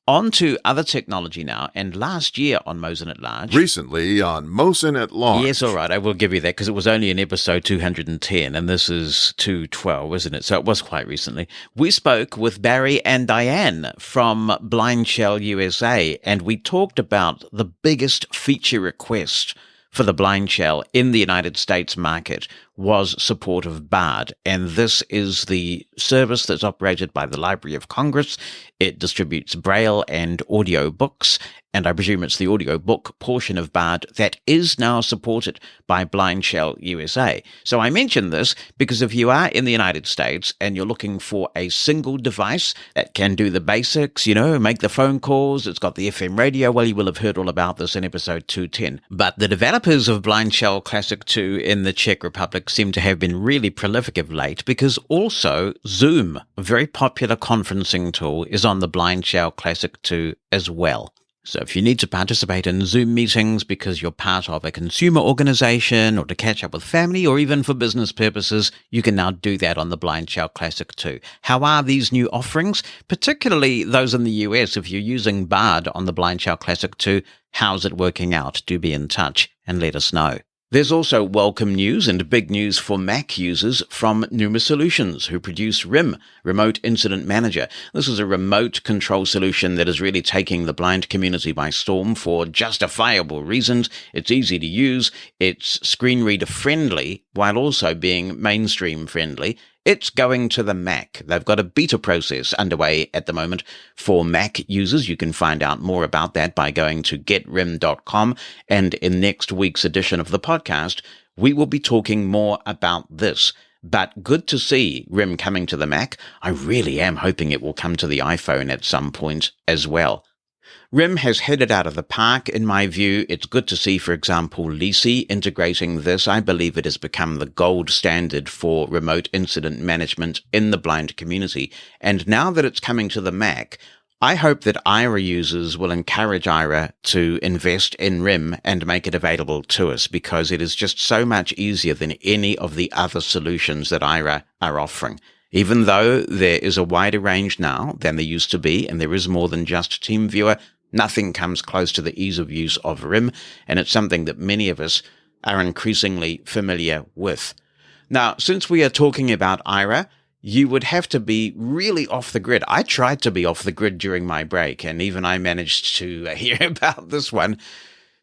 On to other technology now, and last year on Mosen At Large... Recently on Mosen At Large. Yes, all right, I will give you that, because it was only in episode 210, and this is 212, isn't it? So it was quite recently. We spoke with Barry and Diane from Blindshell USA, and we talked about the biggest feature request for the Blindshell in the United States market was support of Bard, and this is the service that's operated by the Library of Congress. It distributes Braille and audio books, and I presume it's the audio book portion of Bard that is now supported by Blindshell USA. So I mention this because if you are in the United States and you're looking for a single device that can do the basics, make the phone calls, it's got the FM radio, well, you will have heard all about this in episode 210. But the developers of BlindshellClassic 2 in the Czech Republic seem to have been really prolific of late, because also Zoom, a very popular conferencing tool, is on the BlindshellClassic 2 as well. So if you need to participate in Zoom meetings because you're part of a consumer organization, or to catch up with family, or even for business purposes, you can now do that on the BlindshellClassic 2. How are these new offerings? Particularly those in the US, if you're using Bard on the BlindshellClassic 2, how's it working out? Do be in touch and let us know. There's also welcome news and big news for Mac users from Pneuma Solutions, who produce RIM, Remote Incident Manager. This is a remote control solution that is really taking the blind community by storm for justifiable reasons. It's easy to use, it's screen reader friendly, while also being mainstream friendly. It's going to the Mac. They've got a beta process underway at the moment for Mac users. You can find out more about that by going to getrim.com. And in next week's edition of the podcast, we will be talking more about this. But good to see RIM coming to the Mac. I really am hoping it will come to the iPhone at some point as well. RIM has headed out of the park, in my view. It's good to see, for example, Lisi integrating this. I believe it has become the gold standard for remote incident management in the blind community. And now that it's coming to the Mac, I hope that Aira users will encourage Aira to invest in RIM and make it available to us, because it is just so much easier than any of the other solutions that Aira are offering. Even though there is a wider range now than there used to be, and there is more than just TeamViewer, Nothing comes close to the ease of use of RIM, and it's something that many of us are increasingly familiar with. Now, since we are talking about Aira, you would have to be really off the grid. I tried to be off the grid during my break, and even I managed to hear about this one.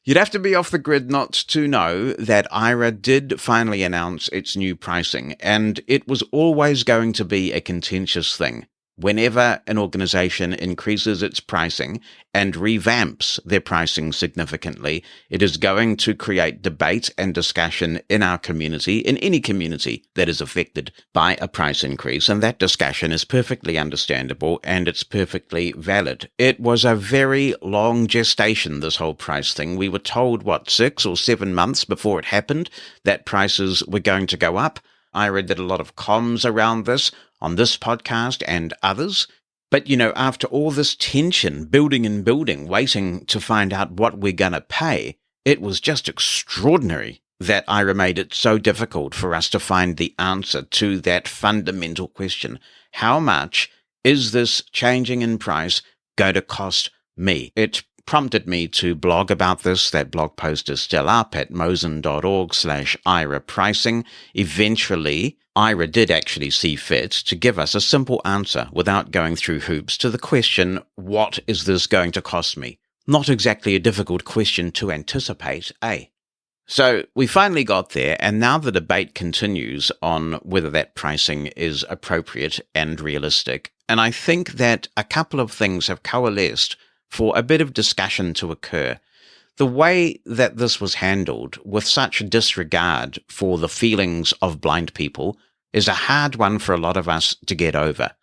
You'd have to be off the grid not to know that Aira did finally announce its new pricing, and it was always going to be a contentious thing. Whenever an organization increases its pricing and revamps their pricing significantly, it is going to create debate and discussion in our community, in any community that is affected by a price increase, and that discussion is perfectly understandable and it's perfectly valid. It was a very long gestation, this whole price thing. We were told, 6 or 7 months before it happened, that prices were going to go up. Aira did a lot of comms around this on this podcast and others. But, after all this tension, building and building, waiting to find out what we're going to pay, it was just extraordinary that Aira made it so difficult for us to find the answer to that fundamental question. How much is this changing in price going to cost me? It prompted me to blog about this. That blog post is still up at mosen.org/Aira pricing. Eventually, Aira did actually see fit to give us a simple answer without going through hoops to the question, what is this going to cost me? Not exactly a difficult question to anticipate, eh? So we finally got there, and now the debate continues on whether that pricing is appropriate and realistic. And I think that a couple of things have coalesced for a bit of discussion to occur. The way that this was handled with such disregard for the feelings of blind people is a hard one for a lot of us to get over.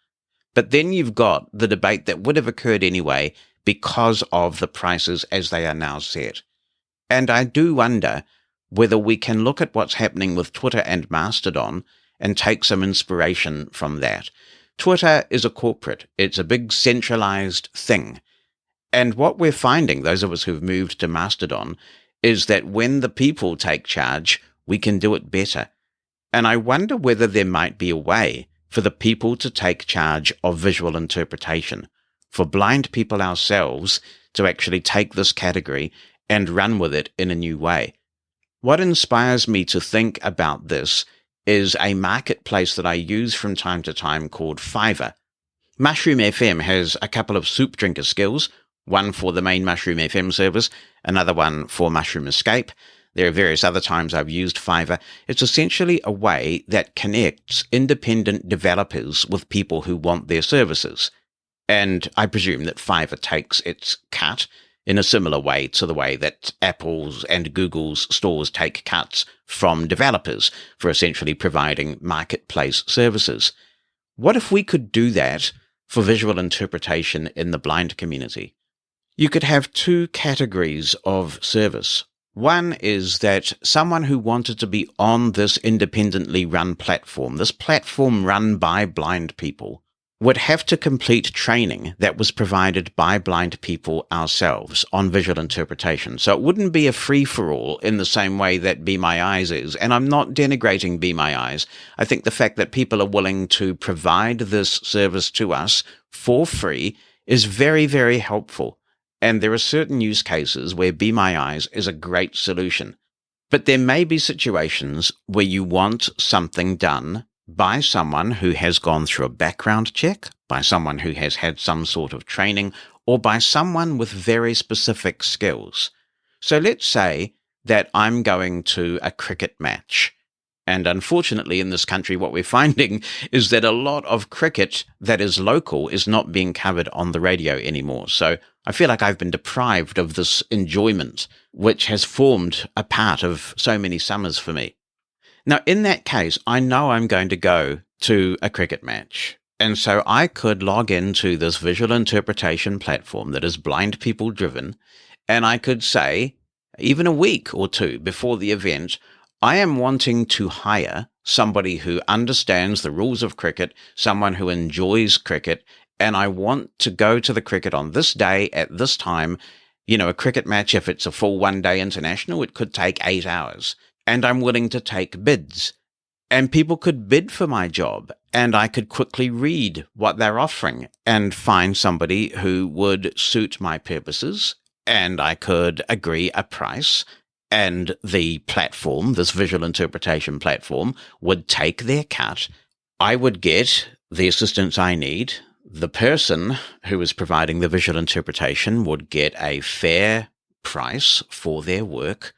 But then you've got the debate that would have occurred anyway because of the prices as they are now set. And I do wonder whether we can look at what's happening with Twitter and Mastodon and take some inspiration from that. Twitter is a corporate. It's a big centralized thing. And what we're finding, those of us who've moved to Mastodon, is that when the people take charge, we can do it better. And I wonder whether there might be a way for the people to take charge of visual interpretation, for blind people ourselves to actually take this category and run with it in a new way. What inspires me to think about this is a marketplace that I use from time to time called Fiverr. Mushroom FM has a couple of soup drinker skills, one for the main Mushroom FM service, another one for Mushroom Escape. There are various other times I've used Fiverr. It's essentially a way that connects independent developers with people who want their services. And I presume that Fiverr takes its cut in a similar way to the way that Apple's and Google's stores take cuts from developers for essentially providing marketplace services. What if we could do that for visual interpretation in the blind community? You could have two categories of service. One is that someone who wanted to be on this independently run platform, this platform run by blind people, would have to complete training that was provided by blind people ourselves on visual interpretation. So it wouldn't be a free-for-all in the same way that Be My Eyes is. And I'm not denigrating Be My Eyes. I think the fact that people are willing to provide this service to us for free is very, very helpful. And there are certain use cases where Be My Eyes is a great solution. But there may be situations where you want something done by someone who has gone through a background check, by someone who has had some sort of training, or by someone with very specific skills. So let's say that I'm going to a cricket match. And unfortunately, in this country, what we're finding is that a lot of cricket that is local is not being covered on the radio anymore. So I feel like I've been deprived of this enjoyment, which has formed a part of so many summers for me. Now, in that case, I know I'm going to go to a cricket match. And so I could log into this visual interpretation platform that is blind people driven, and I could say, even a week or two before the event, I am wanting to hire somebody who understands the rules of cricket, someone who enjoys cricket, and I want to go to the cricket on this day at this time. You know, a cricket match, if it's a full one-day international, it could take 8 hours. And I'm willing to take bids. and people could bid for my job, and I could quickly read what they're offering and find somebody who would suit my purposes, and I could agree a price, and the platform, this visual interpretation platform, would take their cut. I would get the assistance I need. The person who is providing the visual interpretation would get a fair price for their work,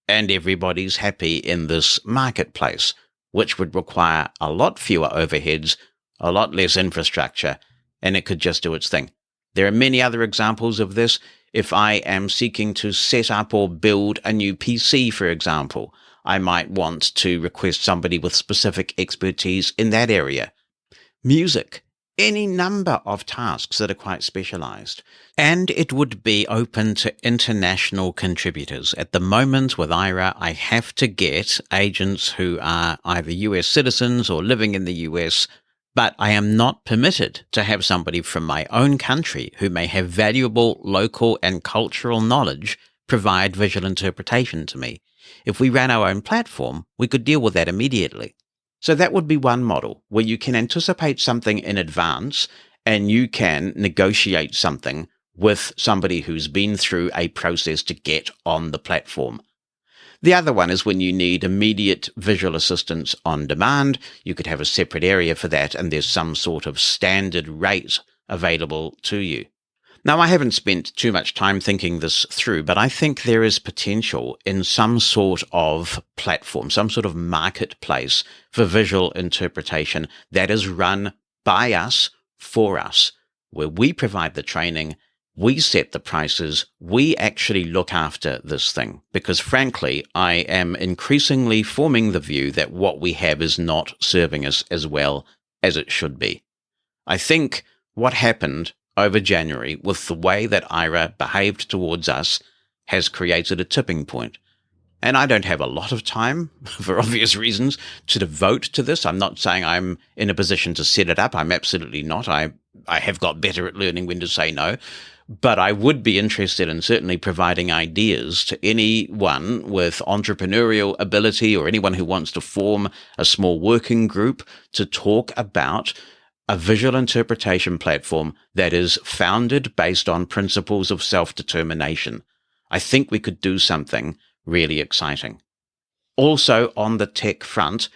and everybody's happy in this marketplace, which would require a lot fewer overheads, a lot less infrastructure, and it could just do its thing. There are many other examples of this. If I am seeking to set up or build a new PC, for example, I might want to request somebody with specific expertise in that area. Music, any number of tasks that are quite specialized. And it would be open to international contributors. At the moment with IRA, I have to get agents who are either US citizens or living in the US, but I am not permitted to have somebody from my own country who may have valuable local and cultural knowledge provide visual interpretation to me. If we ran our own platform, we could deal with that immediately. So that would be one model where you can anticipate something in advance and you can negotiate something with somebody who's been through a process to get on the platform. The other one is when you need immediate visual assistance on demand. You could have a separate area for that, and there's some sort of standard rate available to you. Now, I haven't spent too much time thinking this through, but I think there is potential in some sort of platform, some sort of marketplace for visual interpretation that is run by us, for us, where we provide the training, we set the prices, we actually look after this thing. Because frankly, I am increasingly forming the view that what we have is not serving us as well as it should be. I think what happened over January with the way that IRA behaved towards us has created a tipping point. And I don't have a lot of time, for obvious reasons, to devote to this. I'm not saying I'm in a position to set it up. I'm absolutely not. I have got better at learning when to say no. But I would be interested in certainly providing ideas to anyone with entrepreneurial ability or anyone who wants to form a small working group to talk about a visual interpretation platform that is founded based on principles of self-determination. I think we could do something really exciting. Also, on the tech front,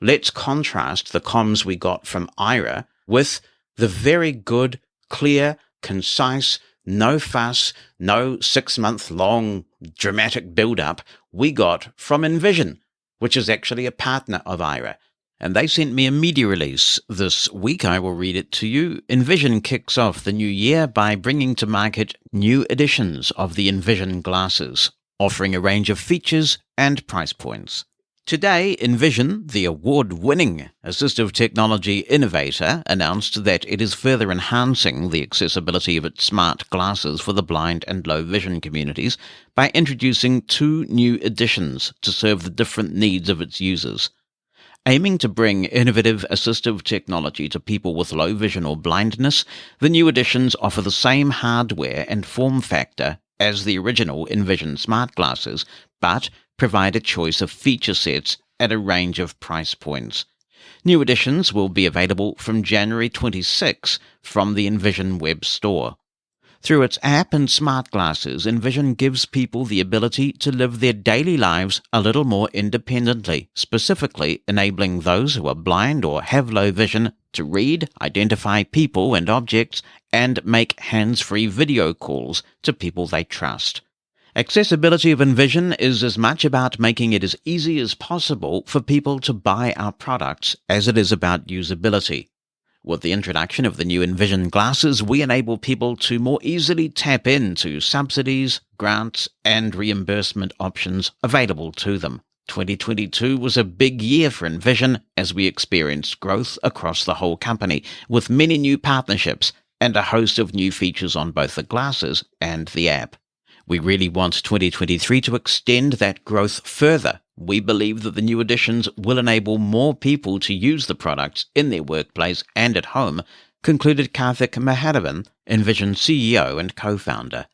let's contrast the comms we got from IRA with the very good, clear, concise, no fuss, no 6-month-long dramatic build-up we got from Envision, which is actually a partner of IRA. And they sent me a media release this week. I will read it to you. Envision kicks off the new year by bringing to market new editions of the Envision glasses, offering a range of features and price points. Today, Envision, the award-winning assistive technology innovator, announced that it is further enhancing the accessibility of its smart glasses for the blind and low vision communities by introducing 2 new editions to serve the different needs of its users. Aiming to bring innovative assistive technology to people with low vision or blindness, the new editions offer the same hardware and form factor as the original Envision smart glasses, but provide a choice of feature sets at a range of price points. New editions will be available from January 26 from the Envision web store. Through its app and smart glasses, Envision gives people the ability to live their daily lives a little more independently, specifically enabling those who are blind or have low vision to read, identify people and objects, and make hands-free video calls to people they trust. Accessibility of Envision is as much about making it as easy as possible for people to buy our products as it is about usability. With the introduction of the new Envision glasses, we enable people to more easily tap into subsidies, grants, and reimbursement options available to them. 2022 was a big year for Envision as we experienced growth across the whole company, with many new partnerships and a host of new features on both the glasses and the app. We really want 2023 to extend that growth further. We believe that the new additions will enable more people to use the products in their workplace and at home, concluded Karthik Mahadevan, Envision CEO and co-founder.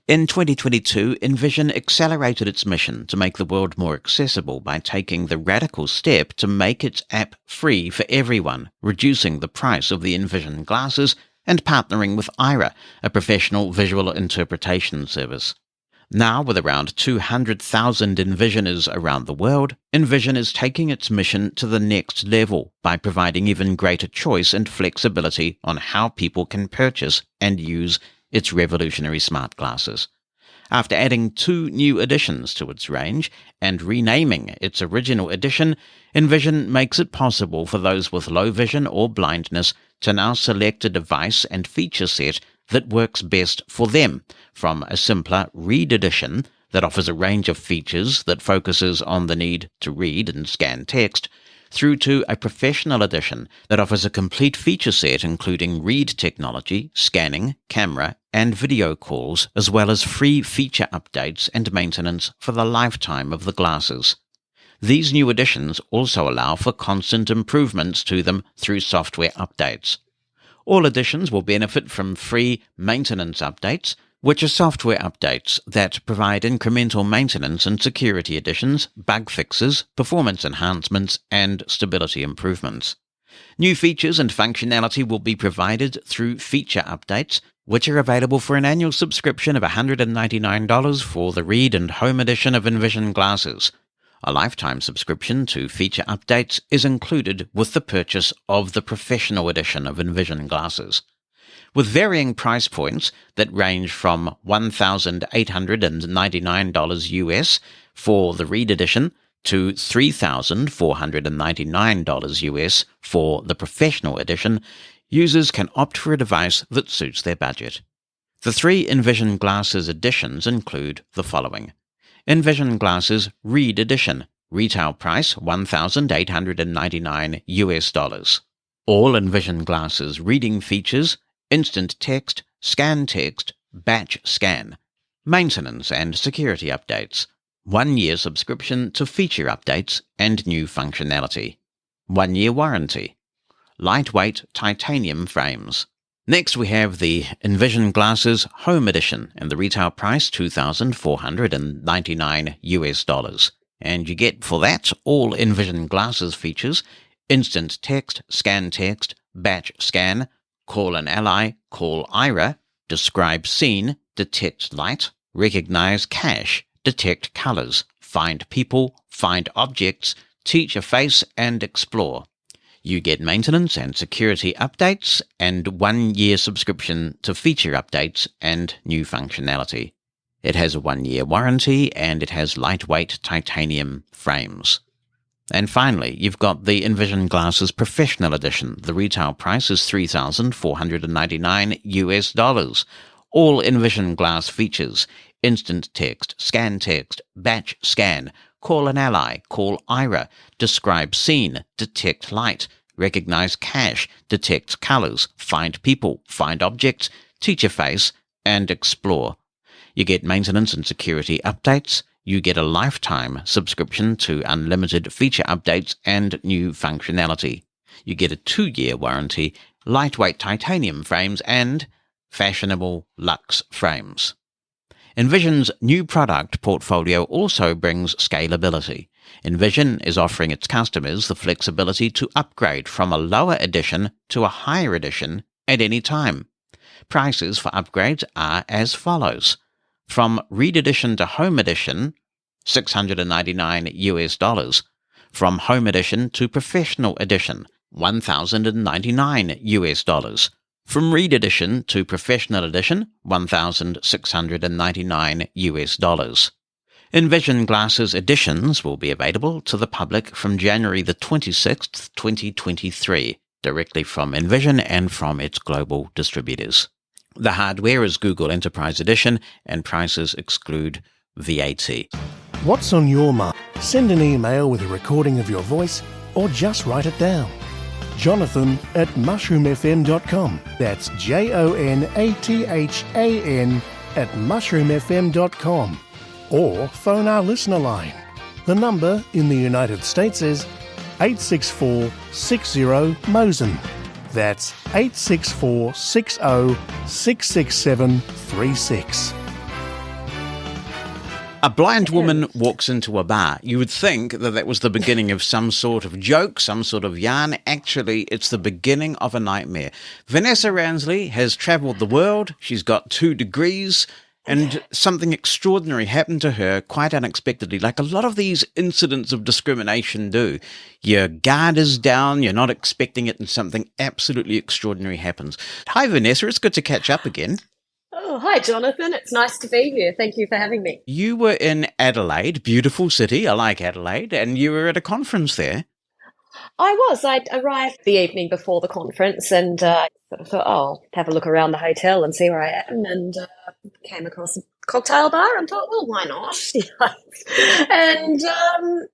In 2022, Envision accelerated its mission to make the world more accessible by taking the radical step to make its app free for everyone, reducing the price of the Envision glasses and partnering with Aira, a professional visual interpretation service. Now, with around 200,000 Envisioners around the world, Envision is taking its mission to the next level by providing even greater choice and flexibility on how people can purchase and use its revolutionary smart glasses. After adding 2 new additions to its range and renaming its original edition, Envision makes it possible for those with low vision or blindness to now select a device and feature set that works best for them, from a simpler Read edition that offers a range of features that focuses on the need to read and scan text, through to a professional edition that offers a complete feature set including read technology, scanning, camera, and video calls, as well as free feature updates and maintenance for the lifetime of the glasses. These new editions also allow for constant improvements to them through software updates. All editions will benefit from free maintenance updates, which are software updates that provide incremental maintenance and security additions, bug fixes, performance enhancements, and stability improvements. New features and functionality will be provided through feature updates, which are available for an annual subscription of $199 for the Read and Home edition of Envision glasses. A lifetime subscription to feature updates is included with the purchase of the Professional edition of Envision glasses. With varying price points that range from $1,899 US for the Read edition to $3,499 US for the Professional edition, users can opt for a device that suits their budget. The 3 Envision glasses editions include the following. Envision glasses Read edition, retail price $1,899 US. All Envision glasses reading features: instant text, scan text, batch scan, maintenance and security updates, 1-year subscription to feature updates and new functionality, 1-year warranty, lightweight titanium frames. Next we have the Envision glasses Home edition, and the retail price $2,499 US. And you get for that all Envision glasses features: instant text, batch scan, call an ally, call Aira, describe scene, detect light, recognize cache, detect colors, find people, find objects, teach a face, and explore. You get maintenance and security updates and 1-year subscription to feature updates and new functionality. It has a 1-year warranty and it has lightweight titanium frames. And finally, you've got the Envision Glasses Professional Edition. The retail price is $3,499 US. All Envision Glass features: instant text, batch scan, call an ally, call Aira, describe scene, detect light, recognize cache, detect colors, find people, find objects, teach a face, and explore. You get maintenance and security updates. You get a lifetime subscription to unlimited feature updates and new functionality. You get a 2-year warranty, lightweight titanium frames, and fashionable luxe frames. Envision's new product portfolio also brings scalability. Envision is offering its customers the flexibility to upgrade from a lower edition to a higher edition at any time. Prices for upgrades are as follows. From Read edition to Home edition, $699 US. From Home edition to Professional edition, $1,099 US. From Read edition to Professional edition, $1,699 US. Envision Glasses editions will be available to the public from January the 26th, 2023, directly from Envision and from its global distributors. The hardware is Google Enterprise Edition, and prices exclude VAT. What's on your mind? Send an email with a recording of your voice or just write it down. Jonathan@mushroomfm.com. That's JONATHAN@mushroomfm.com. Or phone our listener line. The number in the United States is 864-60-MOSEN. That's 864-60-66736. A blind woman walks into a bar. You would think that that was the beginning of some sort of joke, some sort of yarn. Actually, it's the beginning of a nightmare. Vanessa Ransley has travelled the world. She's got 2 degrees. And something extraordinary happened to her quite unexpectedly, like a lot of these incidents of discrimination do. Your guard is down, you're not expecting it, and something absolutely extraordinary happens. Hi, Vanessa. It's good to catch up again. Oh, hi, Jonathan. It's nice to be here. Thank you for having me. You were in Adelaide, beautiful city. I like Adelaide. And you were at a conference there. I was. I arrived the evening before the conference and sort of thought, oh, I'll have a look around the hotel and see where I am. And came across a cocktail bar and thought, well, why not? And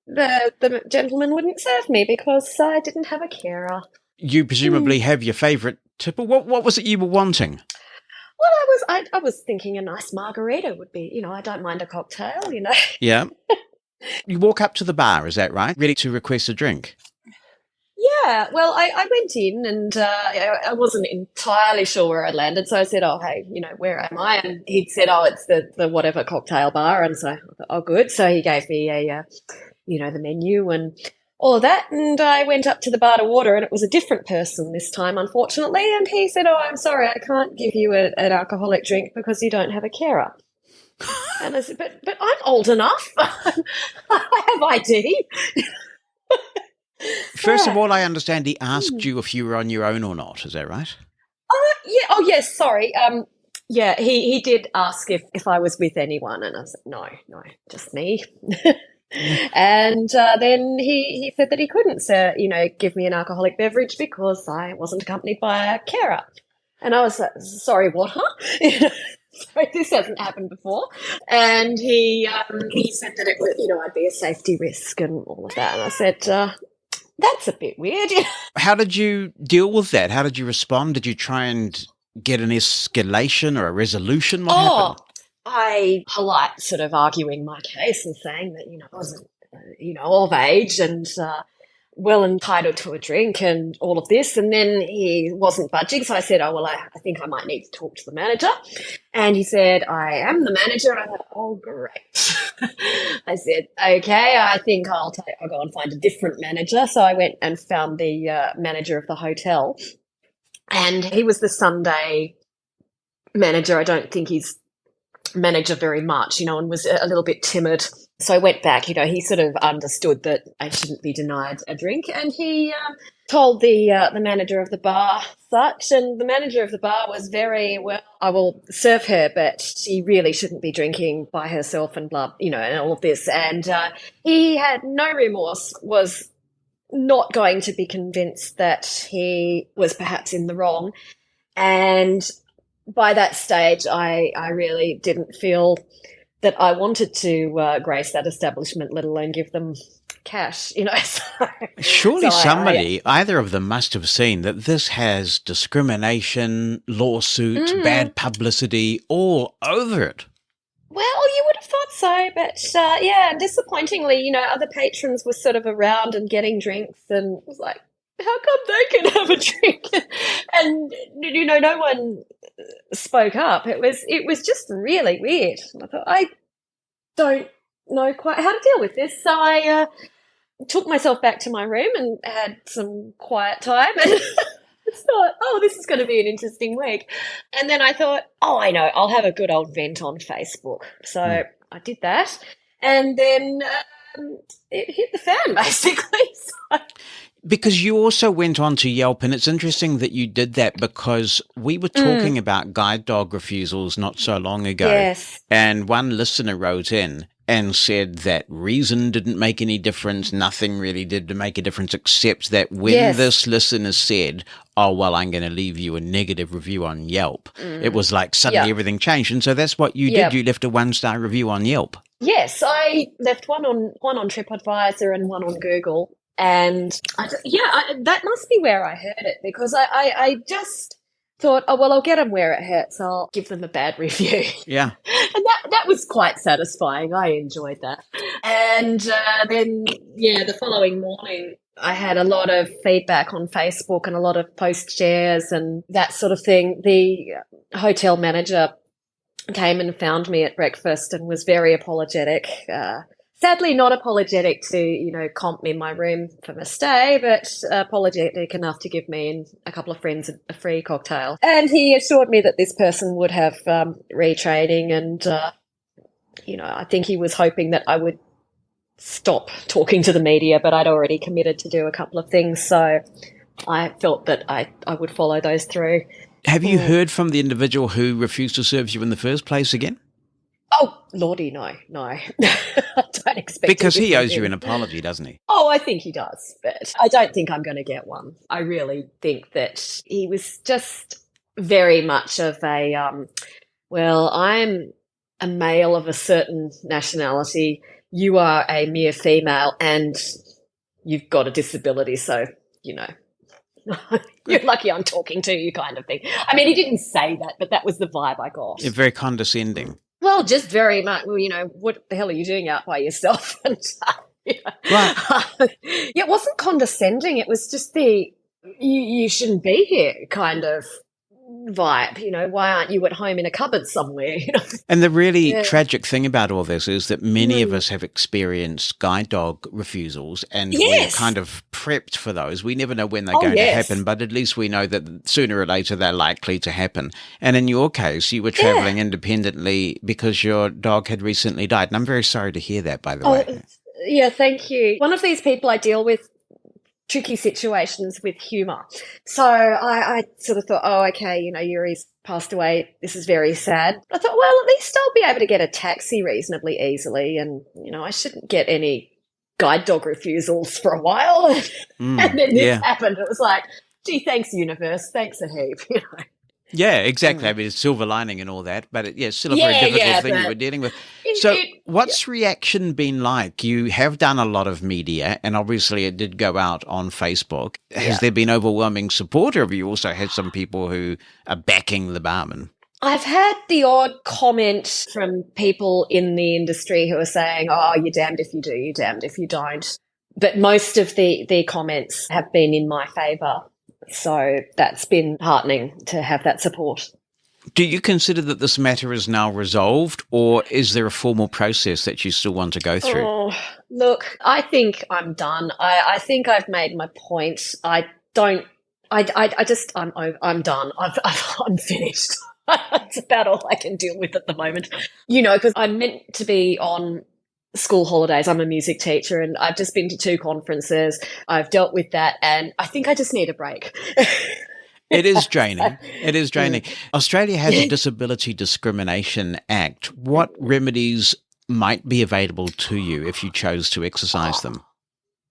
the gentleman wouldn't serve me because I didn't have a carer. You presumably have your favourite tipple. What was it you were wanting? Well, I was thinking a nice margarita would be, I don't mind a cocktail, Yeah. You walk up to the bar, is that right? Ready to request a drink? Yeah, well, I went in and I wasn't entirely sure where I'd landed. So I said, oh, hey, where am I? And he'd said, oh, it's the whatever cocktail bar. And so I thought, oh, good. So he gave me the menu and all of that. And I went up to the bar to order and it was a different person this time, unfortunately. And he said, oh, I'm sorry, I can't give you an alcoholic drink because you don't have a carer. And I said, but I'm old enough. I have ID. First of all, I understand he asked you if you were on your own or not. Is that right? Yeah. Oh, yes. Sorry. Yeah, he did ask if I was with anyone, and I said no, just me. And then he said that he couldn't, give me an alcoholic beverage because I wasn't accompanied by a carer. And I was like, sorry, what? Huh? So this hasn't happened before. And he said that it would, I'd be a safety risk and all of that. And I said, that's a bit weird. How did you deal with that? How did you respond? Did you try and get an escalation or a resolution? What happened? I polite sort of arguing my case and saying that, I wasn't, of age and well entitled to a drink and all of this. And then he wasn't budging. So I said, oh, well, I think I might need to talk to the manager. And he said, I am the manager. And I thought, oh, great. I said, okay, I think I'll go and find a different manager. So I went and found the manager of the hotel. And he was the Sunday manager. I don't think he's manager very much, and was a little bit timid. So I went back, he sort of understood that I shouldn't be denied a drink. And he told the manager of the bar such, and the manager of the bar was very, well, I will serve her, but she really shouldn't be drinking by herself and blah, and all of this. And he had no remorse, was not going to be convinced that he was perhaps in the wrong. And by that stage, I really didn't feel that I wanted to grace that establishment, let alone give them cash, Surely somebody, either of them must have seen that this has discrimination, lawsuits, bad publicity all over it. Well, you would have thought so, but disappointingly, other patrons were sort of around and getting drinks, and it was like, how come they can have a drink? And no one spoke up. It was just really weird. I thought, I don't know quite how to deal with this. So I took myself back to my room and had some quiet time and thought, oh, this is going to be an interesting week. And then I thought, oh, I know, I'll have a good old vent on Facebook. So I did that. And then it hit the fan, basically. So because you also went on to Yelp, and it's interesting that you did that because we were talking about guide dog refusals not so long ago. Yes. And one listener wrote in and said that reason didn't make any difference, nothing really did to make a difference, except that when this listener said, oh, well, I'm going to leave you a negative review on Yelp, it was like suddenly everything changed. And so that's what you did. You left a 1-star review on Yelp. Yes, I left one on TripAdvisor and one on Google. And that must be where I heard it, because I just thought, oh, well, I'll get them where it hurts. I'll give them a bad review. Yeah. And that was quite satisfying. I enjoyed that. And then the following morning, I had a lot of feedback on Facebook and a lot of post shares and that sort of thing. The hotel manager came and found me at breakfast and was very apologetic. Sadly, not apologetic to, comp me in my room for my stay, but apologetic enough to give me and a couple of friends a free cocktail. And he assured me that this person would have retraining and, I think he was hoping that I would stop talking to the media, but I'd already committed to do a couple of things, so I felt that I would follow those through. Have you heard from the individual who refused to serve you in the first place again? Oh, Lordy, no. I don't expect Because to he from owes you him. an apology, doesn't he? Oh, I think he does, but I don't think I'm going to get one. I really think that he was just very much of a, I'm a male of a certain nationality, you are a mere female, and you've got a disability, so, you're lucky I'm talking to you kind of thing. I mean, he didn't say that, but that was the vibe I got. You're very condescending. Well, just very much, what the hell are you doing out by yourself? And, Right. it wasn't condescending. It was just you shouldn't be here kind of vibe. Why aren't you at home in a cupboard somewhere? And the really tragic thing about all this is that many of us have experienced guide dog refusals, and we're kind of prepped for those. We never know when they're going to happen, but at least we know that sooner or later they're likely to happen. And in your case, you were traveling independently because your dog had recently died. And I'm very sorry to hear that, by the way. Yeah, thank you. One of these people I deal with tricky situations with humour. So I sort of thought, okay, Yuri's passed away. This is very sad. I thought, well, at least I'll be able to get a taxi reasonably easily, and, I shouldn't get any guide dog refusals for a while. And then this happened. It was like, gee, thanks, universe. Thanks a heap, Yeah, exactly. I mean, it's silver lining and all that, but it's still a very difficult thing you were dealing with. So what's reaction been like? You have done a lot of media, and obviously it did go out on Facebook. Has there been overwhelming support, or have you also had some people who are backing the barman? I've had the odd comment from people in the industry who are saying, oh, you're damned if you do, you're damned if you don't. But most of the comments have been in my favour. So that's been heartening to have that support. Do you consider that this matter is now resolved, or is there a formal process that you still want to go through? Oh, look, I think I'm done. I think I've made my point. I'm done. I'm finished. That's about all I can deal with at the moment. Because I'm meant to be on school holidays. I'm a music teacher, and I've just been to 2 conferences. I've dealt with that, and I think I just need a break. It is draining. It is draining. Australia has a Disability Discrimination Act. What remedies might be available to you if you chose to exercise them?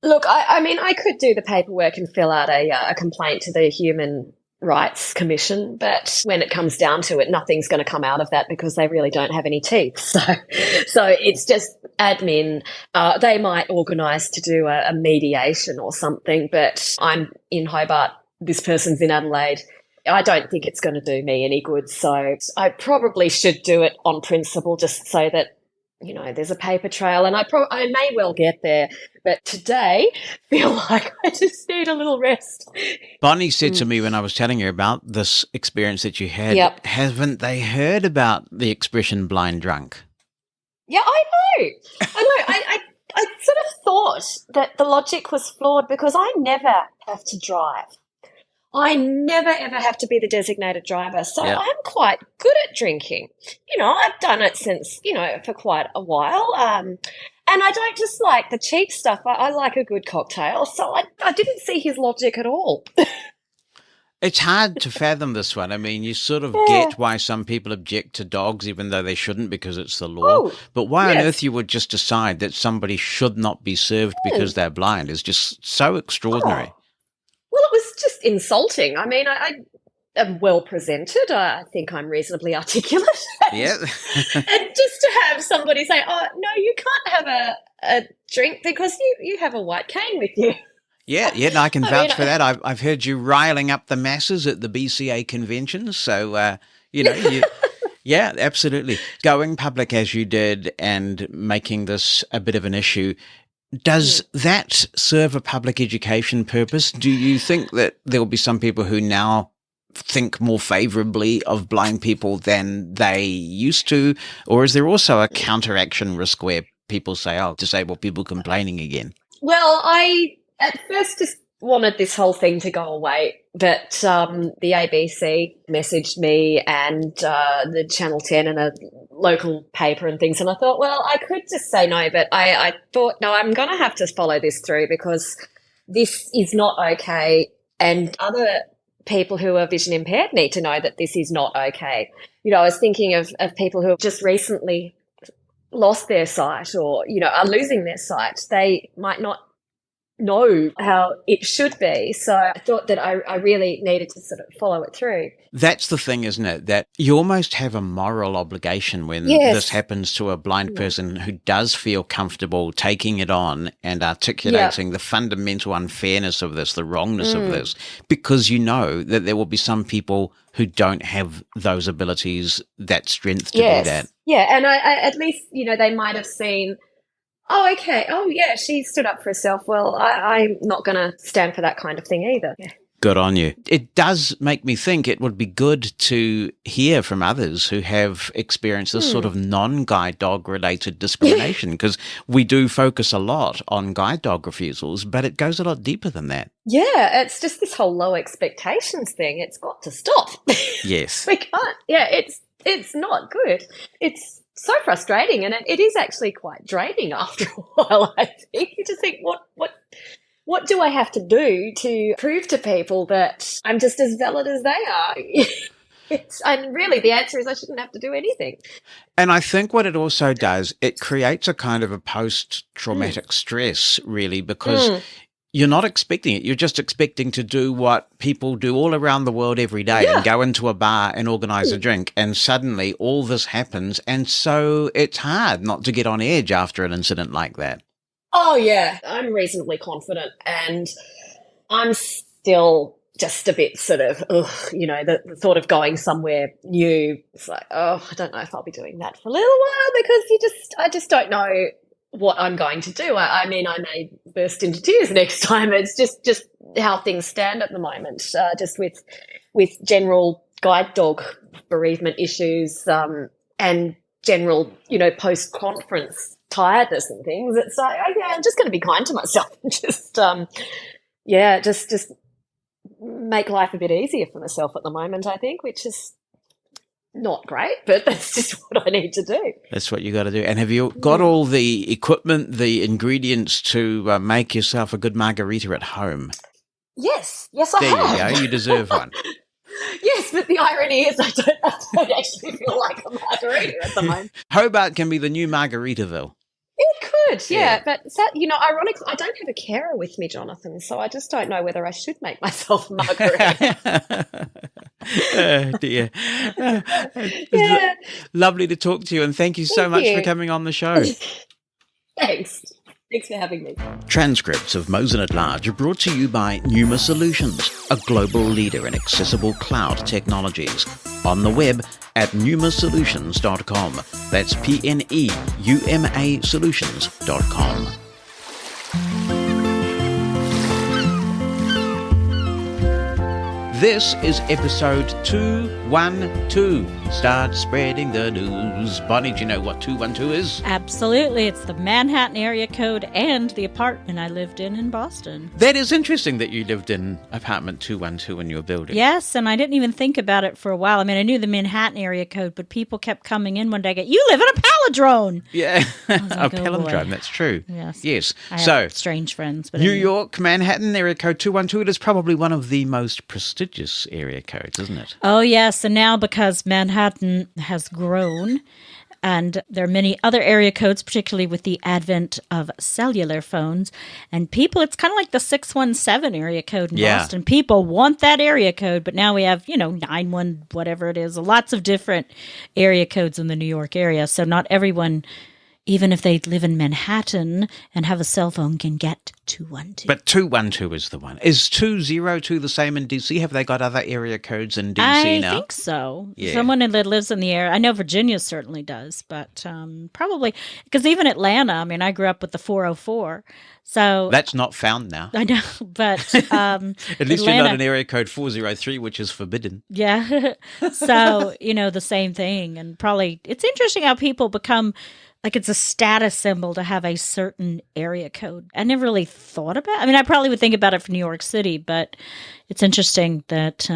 Look, I mean, I could do the paperwork and fill out a complaint to the Human Rights Commission, but when it comes down to it, nothing's going to come out of that because they really don't have any teeth. So it's just admin. They might organise to do a mediation or something, but I'm in Hobart. This person's in Adelaide. I don't think it's going to do me any good. So I probably should do it on principle, just so that, there's a paper trail, and I may well get there. But today, feel like I just need a little rest. Bonnie said to me when I was telling her about this experience that you had, haven't they heard about the expression blind drunk? Yeah, I know. I sort of thought that the logic was flawed because I never have to drive. I never, ever have to be the designated driver. So I'm quite good at drinking. I've done it since, for quite a while. And I don't just like the cheap stuff. I like a good cocktail. So I didn't see his logic at all. It's hard to fathom this one. I mean, you sort of get why some people object to dogs, even though they shouldn't because it's the law. But why on earth you would just decide that somebody should not be served because they're blind is just so extraordinary. Well, it was just insulting. I mean, I am well presented. I think I'm reasonably articulate. Yeah. And just to have somebody say, oh, no, you can't have a drink because you have a white cane with you. Yeah, no, I can vouch for that. I've heard you riling up the masses at the BCA conventions. So, yeah, absolutely. Going public as you did and making this a bit of an issue, does that serve a public education purpose? Do you think that there will be some people who now think more favorably of blind people than they used to? Or is there also a counteraction risk where people say, oh, disabled people complaining again? Well, I at first just wanted this whole thing to go away, but the ABC messaged me and the Channel 10 and a local paper and things, and I thought, well, I could just say no, but I thought, no, I'm going to have to follow this through because this is not okay, and other people who are vision impaired need to know that this is not okay. You know, I was thinking of people who have just recently lost their sight or, you know, are losing their sight. They might not know how it should be. So I thought that I really needed to sort of follow it through. That's the thing, isn't it? That you almost have a moral obligation when Yes. this happens to a blind person who does feel comfortable taking it on and articulating the fundamental unfairness of this, the wrongness of this, because you know that there will be some people who don't have those abilities, that strength to do that. Yeah, and I at least, you know, they might have seen, oh, okay, oh, yeah, she stood up for herself. Well, I'm not going to stand for that kind of thing either. Yeah. Good on you. It does make me think it would be good to hear from others who have experienced this sort of non-guide dog related discrimination, because we do focus a lot on guide dog refusals, but it goes a lot deeper than that. Yeah, it's just this whole low expectations thing. It's got to stop. Yes. We can't. Yeah, it's not good. It's so frustrating, and it is actually quite draining after a while, I think. You just think, what do I have to do to prove to people that I'm just as valid as they are? And really, the answer is I shouldn't have to do anything. And I think what it also does, it creates a kind of a post-traumatic stress, really, because you're not expecting it. You're just expecting to do what people do all around the world every day and go into a bar and organize a drink. And suddenly all this happens. And so it's hard not to get on edge after an incident like that. Oh, yeah. I'm reasonably confident, and I'm still just a bit sort of, you know, the thought of going somewhere new. It's like, oh, I don't know if I'll be doing that for a little while because I just don't know what I'm going to do. I mean, I may burst into tears next time. It's just how things stand at the moment, just with general guide dog bereavement issues and general, you know, post-conference tiredness and things. It's like, okay, I'm just going to be kind to myself and just make life a bit easier for myself at the moment, I think, which is not great, but that's just what I need to do. That's what you got to do. And have you got all the equipment, the ingredients to make yourself a good margarita at home? Yes, I There have. you go. You deserve one. Yes, but the irony is I don't actually feel like a margarita at the moment. Hobart can be the new Margaritaville. It could, yeah. But, you know, ironically, I don't have a carer with me, Jonathan, so I just don't know whether I should make myself a margarita. Oh, dear. Lovely to talk to you, and thank you so much for coming on the show. Thanks. Thanks for having me. Transcripts of Mosen At Large are brought to you by Pneuma Solutions, a global leader in accessible cloud technologies. On the web at pneumasolutions.com. That's PNEUMA Solutions.com. This is episode 212. Start spreading the news. Bonnie, do you know what 212 is? Absolutely. It's the Manhattan area code and the apartment I lived in Boston. That is interesting that you lived in apartment 212 in your building. Yes, and I didn't even think about it for a while. I mean, I knew the Manhattan area code, but people kept coming in one day going, you live in a palindrome! Yeah, I was like, a palindrome, that's true. Yes. I have so, strange friends. But New anyway. York, Manhattan, area code 212, it is probably one of the most prestigious area codes, isn't it? Oh, yes, and now because Manhattan has grown, and there are many other area codes, particularly with the advent of cellular phones, and people, it's kind of like the 617 area code in Boston. People want that area code, but now we have, 91, whatever it is, lots of different area codes in the New York area, so not everyone, even if they live in Manhattan and have a cell phone, can get 212. But 212 is the one. Is 202 the same in DC? Have they got other area codes in DC now? I think so. Yeah. Someone that lives in the area. I know Virginia certainly does, but probably because even Atlanta, I mean, I grew up with the 404. So that's not found now. I know, but At least Atlanta, you're not in area code 403, which is forbidden. yeah. So, the same thing. And probably it's interesting how people become like it's a status symbol to have a certain area code. I never really thought about it. I mean, I probably would think about it for New York City, but it's interesting that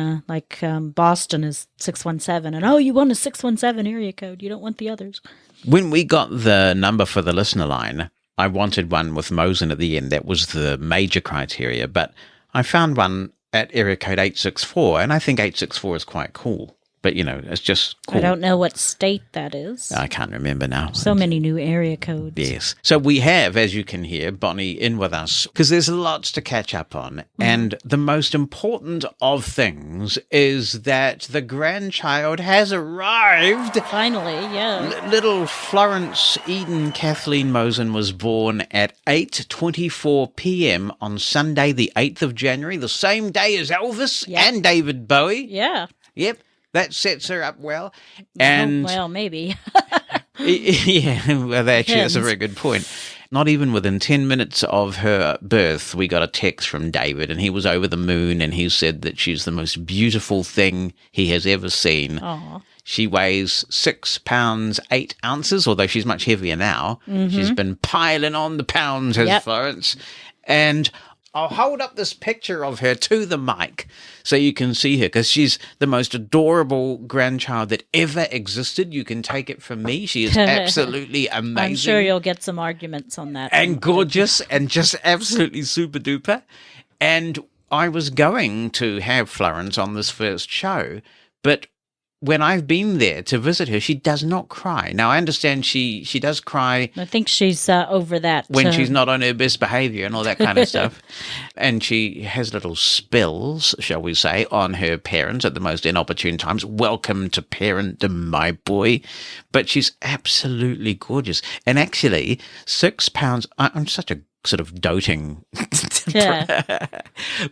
Boston is 617. And, you want a 617 area code. You don't want the others. When we got the number for the listener line, I wanted one with Mosen at the end. That was the major criteria. But I found one at area code 864, and I think 864 is quite cool. But, it's just cool. I don't know what state that is. I can't remember now. So many new area codes. Yes. So we have, as you can hear, Bonnie in with us because there's lots to catch up on. And the most important of things is that the grandchild has arrived. Finally, yeah. Little Florence Eden Kathleen Mosen was born at 8:24 p.m. on Sunday, the 8th of January, the same day as Elvis and David Bowie. Yeah. Yep. That sets her up well. And well, maybe. yeah, well, actually, that's a very good point. Not even within 10 minutes of her birth, we got a text from David, and he was over the moon, and he said that she's the most beautiful thing he has ever seen. Aww. She weighs 6 pounds 8 ounces, although she's much heavier now. Mm-hmm. She's been piling on the pounds, has Florence. And I'll hold up this picture of her to the mic so you can see her, because she's the most adorable grandchild that ever existed. You can take it from me. She is absolutely amazing. I'm sure you'll get some arguments on that. And gorgeous and just absolutely super duper. And I was going to have Florence on this first show, but when I've been there to visit her, she does not cry. Now, I understand she does cry. I think she's over that. When she's not on her best behavior and all that kind of stuff. And she has little spills, shall we say, on her parents at the most inopportune times. Welcome to parentdom, my boy. But she's absolutely gorgeous. And actually, 6 pounds, I'm such a sort of doting.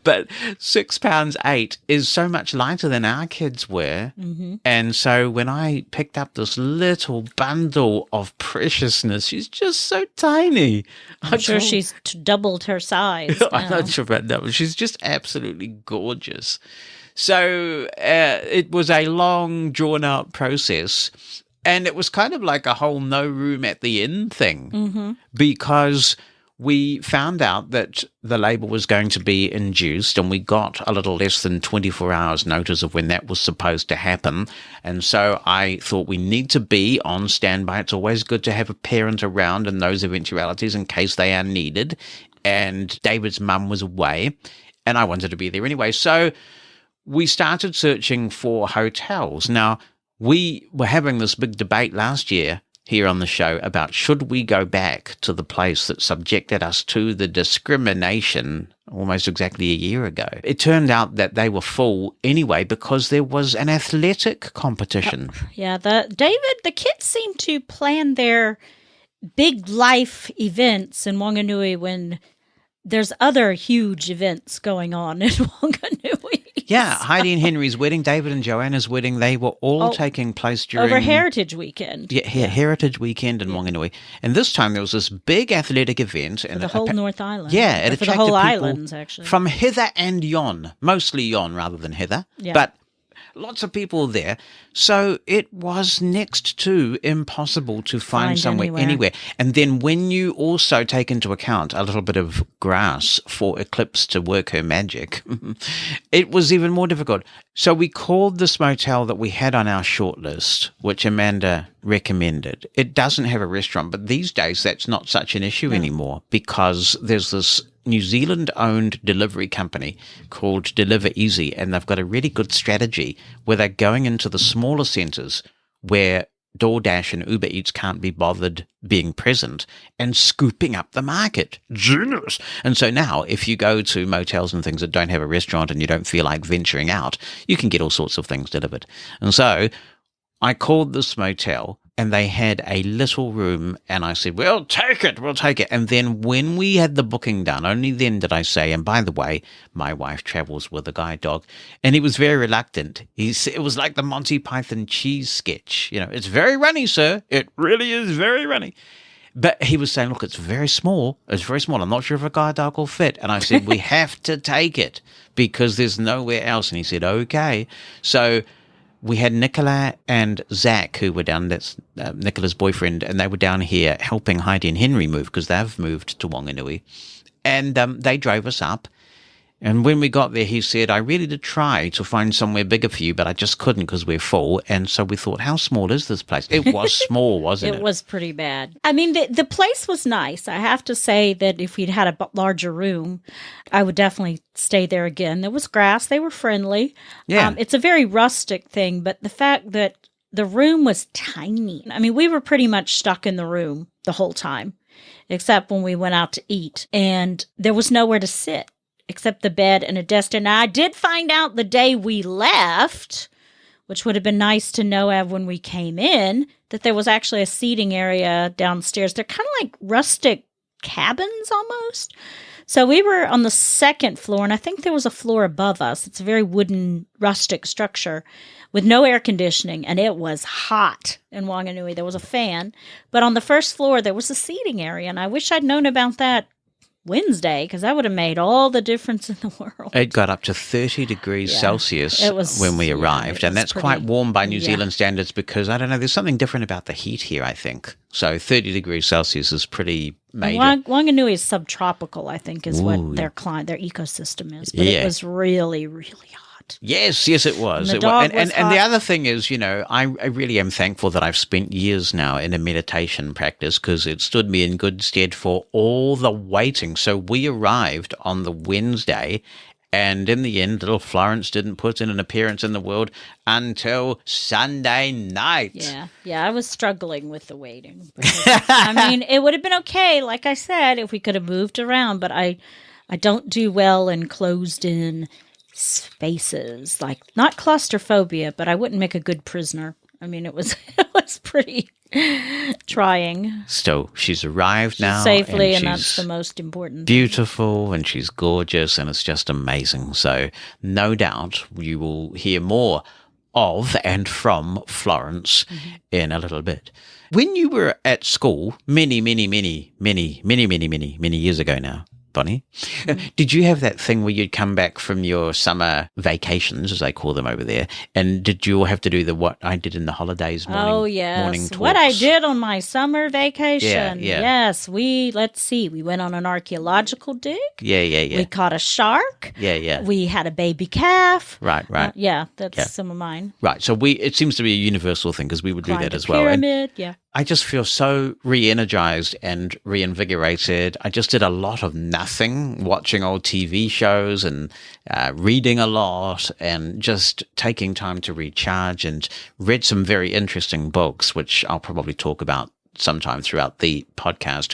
But 6 pounds 8 is so much lighter than our kids were. Mm-hmm. And so when I picked up this little bundle of preciousness, she's just so tiny. I'm sure she's doubled her size. I'm not sure about that, but she's just absolutely gorgeous. So it was a long, drawn-out process. And it was kind of like a whole no room at the inn thing, because we found out that the labour was going to be induced, and we got a little less than 24 hours notice of when that was supposed to happen. And so I thought we need to be on standby. It's always good to have a parent around in those eventualities in case they are needed. And David's mum was away, and I wanted to be there anyway. So we started searching for hotels. Now, we were having this big debate last year here on the show about should we go back to the place that subjected us to the discrimination almost exactly a year ago. It turned out that they were full anyway because there was an athletic competition. The kids seem to plan their big life events in Wanganui when there's other huge events going on in Wanganui. Yeah, Heidi and Henry's wedding, David and Joanna's wedding, they were all taking place during... Over Heritage Weekend. Yeah, Heritage Weekend in Wanganui. And this time there was this big athletic event. For the whole North Island. Yeah, it for attracted the whole people islands, actually. from Hither and yon, mostly yon rather than Hither. Yeah. But lots of people there. So it was next to impossible to find somewhere anywhere. And then when you also take into account a little bit of grass for Eclipse to work her magic, it was even more difficult. So we called this motel that we had on our shortlist, which Amanda recommended. It doesn't have a restaurant, but these days that's not such an issue anymore because there's this New Zealand-owned delivery company called Deliver Easy, and they've got a really good strategy where they're going into the smaller centres where DoorDash and Uber Eats can't be bothered being present and scooping up the market. Genius! And so now, if you go to motels and things that don't have a restaurant and you don't feel like venturing out, you can get all sorts of things delivered. And so I called this motel and they had a little room, and I said, we'll take it. And then when we had the booking done, only then did I say, and by the way, my wife travels with a guide dog, and he was very reluctant. It was like the Monty Python cheese sketch. It's very runny, sir. It really is very runny. But he was saying, look, it's very small. It's very small. I'm not sure if a guide dog will fit. And I said, we have to take it because there's nowhere else. And he said, okay. So we had Nicola and Zach, who were down, that's Nicola's boyfriend, and they were down here helping Heidi and Henry move because they've moved to Wanganui. And they drove us up. And when we got there, he said, I really did try to find somewhere bigger for you, but I just couldn't because we're full. And so we thought, how small is this place? It was small, wasn't it? It was pretty bad. I mean, the place was nice. I have to say that if we'd had a larger room, I would definitely stay there again. There was grass. They were friendly. Yeah. It's a very rustic thing, but the fact that the room was tiny. I mean, we were pretty much stuck in the room the whole time, except when we went out to eat. And there was nowhere to sit except the bed and a desk. And I did find out the day we left, which would have been nice to know of when we came in, that there was actually a seating area downstairs. They're kind of like rustic cabins almost. So we were on the second floor, and I think there was a floor above us. It's a very wooden, rustic structure with no air conditioning, and it was hot in Wanganui. There was a fan. But on the first floor, there was a seating area, and I wish I'd known about that Wednesday, because that would have made all the difference in the world. It got up to 30 degrees Celsius when we arrived, and that's quite warm by New Zealand standards because, I don't know, there's something different about the heat here, I think. So 30 degrees Celsius is pretty major. Wanganui is subtropical, I think, is what their ecosystem is. But it was really, really hot. Yes, it was. And the other thing is, I really am thankful that I've spent years now in a meditation practice because it stood me in good stead for all the waiting. So we arrived on the Wednesday, and in the end, little Florence didn't put in an appearance in the world until Sunday night. Yeah, I was struggling with the waiting. I mean, it would have been okay, like I said, if we could have moved around, but I don't do well in closed-in spaces, like not claustrophobia, but I wouldn't make a good prisoner. I mean, it was pretty trying. So she's arrived now safely, and that's the most important. Beautiful, and she's gorgeous, and it's just amazing. So no doubt you will hear more of and from Florence in a little bit. When you were at school many years ago now, Bonnie, did you have that thing where you'd come back from your summer vacations, as they call them over there, and did you all have to do what I did in the holidays morning? Oh, yes. Morning talks? What I did on my summer vacation. Yeah. Yes. We went on an archaeological dig. Yeah. We caught a shark. Yeah. We had a baby calf. Right. That's some of mine. Right. So it seems to be a universal thing because we would do that as well. Pyramid, I just feel so re-energized and reinvigorated. I just did a lot of nothing, watching old TV shows and reading a lot and just taking time to recharge, and read some very interesting books, which I'll probably talk about sometime throughout the podcast.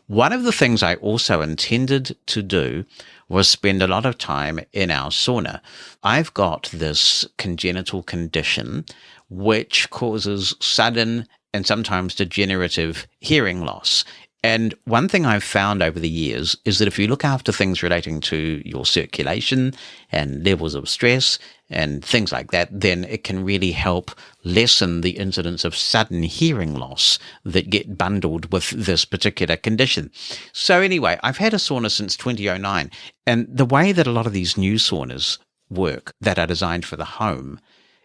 One of the things I also intended to do was spend a lot of time in our sauna. I've got this congenital condition which causes sudden and sometimes degenerative hearing loss. And one thing I've found over the years is that if you look after things relating to your circulation and levels of stress and things like that, then it can really help lessen the incidence of sudden hearing loss that get bundled with this particular condition. So anyway, I've had a sauna since 2009, and the way that a lot of these new saunas work that are designed for the home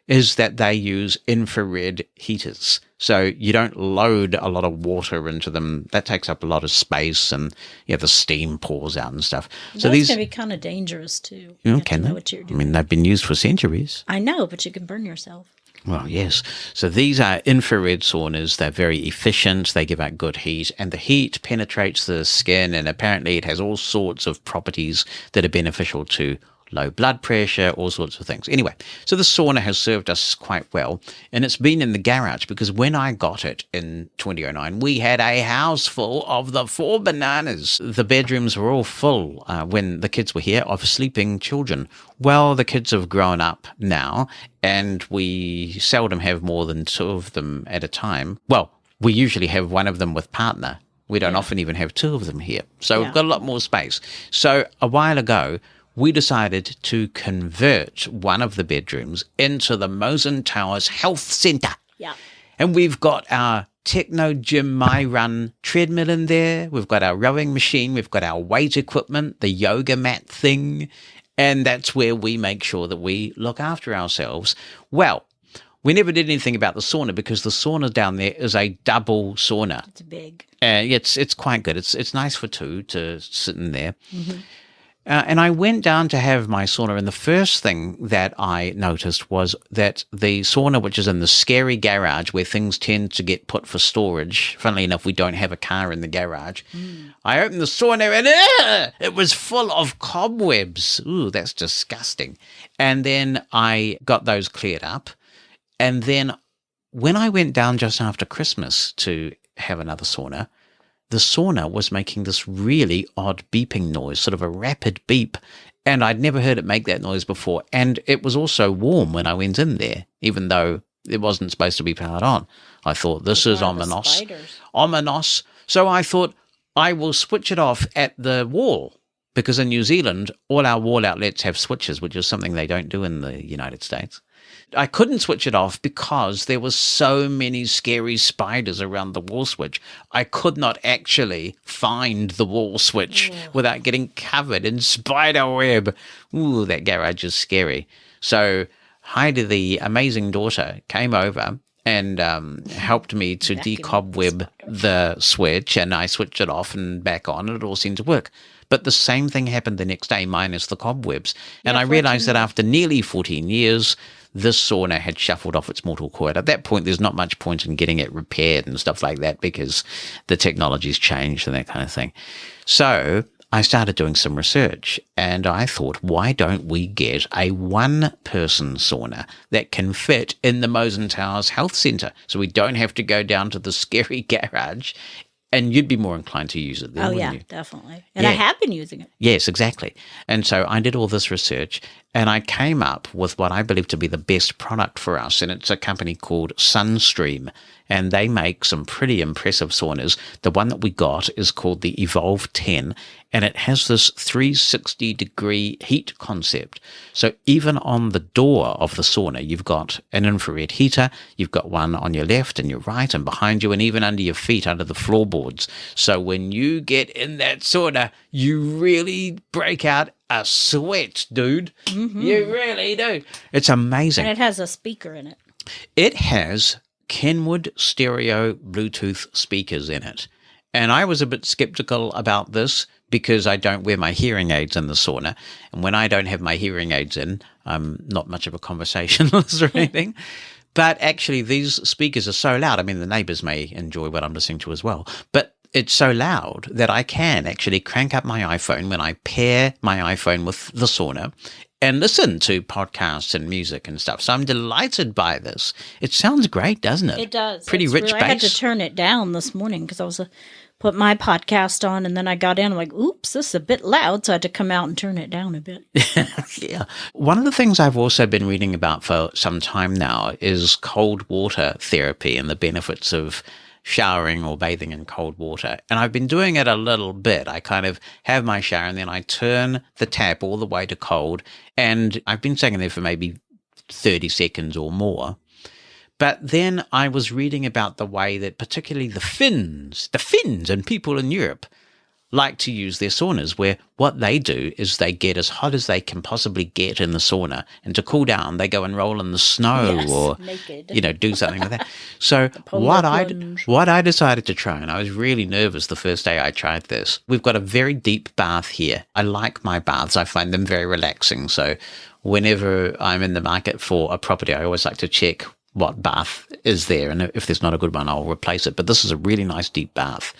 is that they use infrared heaters. So you don't load a lot of water into them. That takes up a lot of space, and the steam pours out and stuff. So these can be kind of dangerous too. Can they? I mean, they've been used for centuries. I know, but you can burn yourself. Well, yes. So these are infrared saunas. They're very efficient. They give out good heat, and the heat penetrates the skin, and apparently it has all sorts of properties that are beneficial to low blood pressure, all sorts of things. Anyway, so the sauna has served us quite well, and it's been in the garage because when I got it in 2009, we had a house full of the 4 bananas. The bedrooms were all full when the kids were here of sleeping children. Well, the kids have grown up now, and we seldom have more than 2 of them at a time. Well, we usually have one of them with partner. We don't often even have 2 of them here. So we've got a lot more space. So a while ago, we decided to convert one of the bedrooms into the Mosen Towers Health Centre. Yeah. And we've got our Techno Gym My Run treadmill in there. We've got our rowing machine. We've got our weight equipment, the yoga mat thing. And that's where we make sure that we look after ourselves. Well, we never did anything about the sauna because the sauna down there is a double sauna. It's big. It's quite good. It's nice for 2 to sit in there. Mm-hmm. And I went down to have my sauna, and the first thing that I noticed was that the sauna, which is in the scary garage where things tend to get put for storage, funnily enough, we don't have a car in the garage. I opened the sauna and it was full of cobwebs. Ooh, that's disgusting. And then I got those cleared up. And then when I went down just after Christmas to have another sauna, the sauna was making this really odd beeping noise, sort of a rapid beep. And I'd never heard it make that noise before. And it was also warm when I went in there, even though it wasn't supposed to be powered on. I thought, this is ominous. Ominous. So I thought, I will switch it off at the wall. Because in New Zealand, all our wall outlets have switches, which is something they don't do in the United States. I couldn't switch it off because there were so many scary spiders around the wall switch. I could not actually find the wall switch without getting covered in spider web. Ooh, that garage is scary. So Heidi, the amazing daughter, came over and helped me to decobweb the switch, and I switched it off and back on, and it all seemed to work. But the same thing happened the next day, minus the cobwebs. And I realized that after nearly 14 years, this sauna had shuffled off its mortal coil. At that point, there's not much point in getting it repaired and stuff like that because the technology's changed and that kind of thing. So I started doing some research, and I thought, why don't we get a one-person sauna that can fit in the Mosen Towers Health Centre so we don't have to go down to the scary garage? And you'd be more inclined to use it then, wouldn't you? Definitely. And I have been using it. Yes, exactly. And so I did all this research, and I came up with what I believe to be the best product for us, and it's a company called Sunstream, and they make some pretty impressive saunas. The one that we got is called the Evolve 10, and it has this 360-degree heat concept. So even on the door of the sauna, you've got an infrared heater, you've got one on your left and your right and behind you, and even under your feet, under the floorboards. So when you get in that sauna, you really break out a sweat, dude. Mm-hmm. You really do. It's amazing. And it has a speaker in it. It has Kenwood stereo Bluetooth speakers in it. And I was a bit skeptical about this because I don't wear my hearing aids in the sauna. And when I don't have my hearing aids in, I'm not much of a conversationalist or anything. But actually, these speakers are so loud. I mean, the neighbors may enjoy what I'm listening to as well. But it's so loud that I can actually crank up my iPhone when I pair my iPhone with the sauna and listen to podcasts and music and stuff. So I'm delighted by this. It sounds great, doesn't it? It does. Pretty rich bass. I had to turn it down this morning because I was put my podcast on, and then I got in, I'm like, oops, this is a bit loud, so I had to come out and turn it down a bit. Yeah. One of the things I've also been reading about for some time now is cold water therapy and the benefits of showering or bathing in cold water. And I've been doing it a little bit. I kind of have my shower and then I turn the tap all the way to cold, and I've been staying there for maybe 30 seconds or more. But then I was reading about the way that particularly the Finns and people in Europe like to use their saunas, where what they do is they get as hot as they can possibly get in the sauna, and to cool down, they go and roll in the snow or, naked. Do something like that. So what I decided to try, and I was really nervous the first day I tried this, we've got a very deep bath here. I like my baths. I find them very relaxing. So whenever I'm in the market for a property, I always like to check what bath is there, and if there's not a good one, I'll replace it. But this is a really nice deep bath.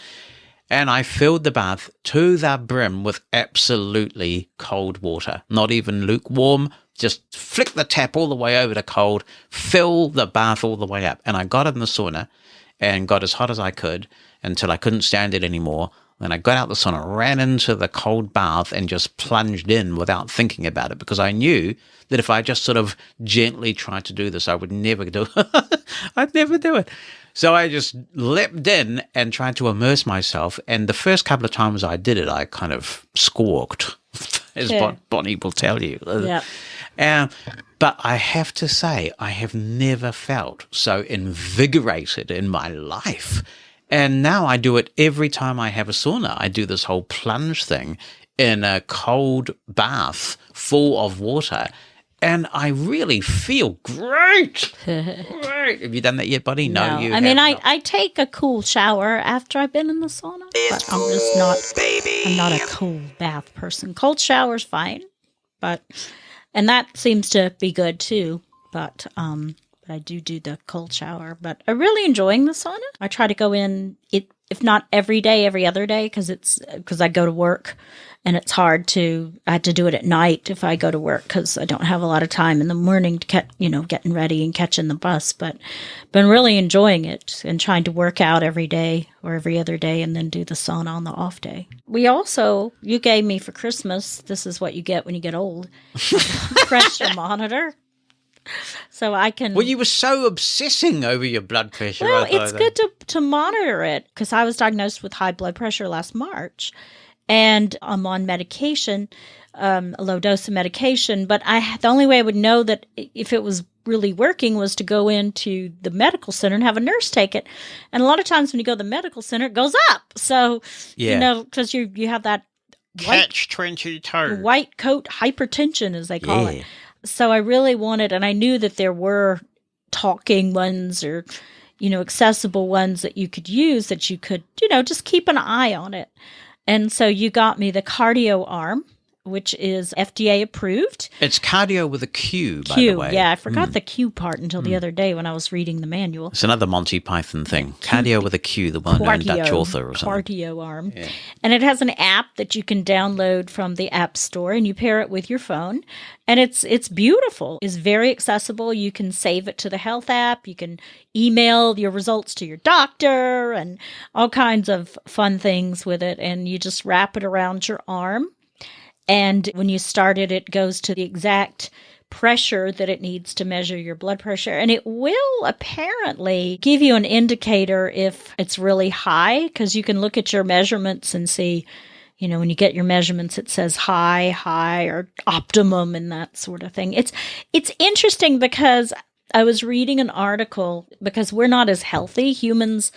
And I filled the bath to the brim with absolutely cold water, not even lukewarm. Just flick the tap all the way over to cold, fill the bath all the way up. And I got in the sauna and got as hot as I could until I couldn't stand it anymore. Then I got out the sauna, ran into the cold bath and just plunged in without thinking about it, because I knew that if I just sort of gently tried to do this, I would never do it. I'd never do it. So I just leapt in and tried to immerse myself. And the first couple of times I did it, I kind of squawked, as Bonnie will tell you. Yeah. But I have to say, I have never felt so invigorated in my life. And now I do it every time I have a sauna. I do this whole plunge thing in a cold bath full of water. And I really feel great. Great. Have you done that yet, buddy? No, you I mean, have not. I take a cool shower after I've been in the sauna, but I'm just not, I'm not a cool bath person. Cold shower's fine, and that seems to be good too, but I do the cold shower. But I'm really enjoying the sauna. I try to go in, if not every day, every other day, because I go to work. And it's hard I had to do it at night if I go to work, because I don't have a lot of time in the morning to getting ready and catching the bus. But been really enjoying it and trying to work out every day or every other day and then do the sauna on the off day. You gave me for Christmas, this is what you get when you get old, a pressure monitor. So I can... Well, you were so obsessing over your blood pressure. Well, it's good to monitor it, because I was diagnosed with high blood pressure last March. And I'm on medication, a low dose of medication. But the only way I would know that if it was really working was to go into the medical center and have a nurse take it. And a lot of times when you go to the medical center, it goes up. So, because you have that Catch-22. white coat hypertension, as they call it. So I really wanted, and I knew that there were talking ones or, accessible ones that you could use, that you could, just keep an eye on it. And so you got me the cardio arm, which is FDA approved. It's cardio with a Q, by the way. Yeah, I forgot the Q part until the other day when I was reading the manual. It's another Monty Python thing. Cardio with a Q, the well-known Dutch author or something. Cardio arm. Yeah. And it has an app that you can download from the App Store, and you pair it with your phone. And it's beautiful. It's very accessible. You can save it to the health app. You can email your results to your doctor and all kinds of fun things with it. And you just wrap it around your arm. And when you start it, it goes to the exact pressure that it needs to measure your blood pressure. And it will apparently give you an indicator if it's really high, because you can look at your measurements and see, when you get your measurements, it says high, or optimum and that sort of thing. It's interesting because I was reading an article, because we're not as healthy. Humans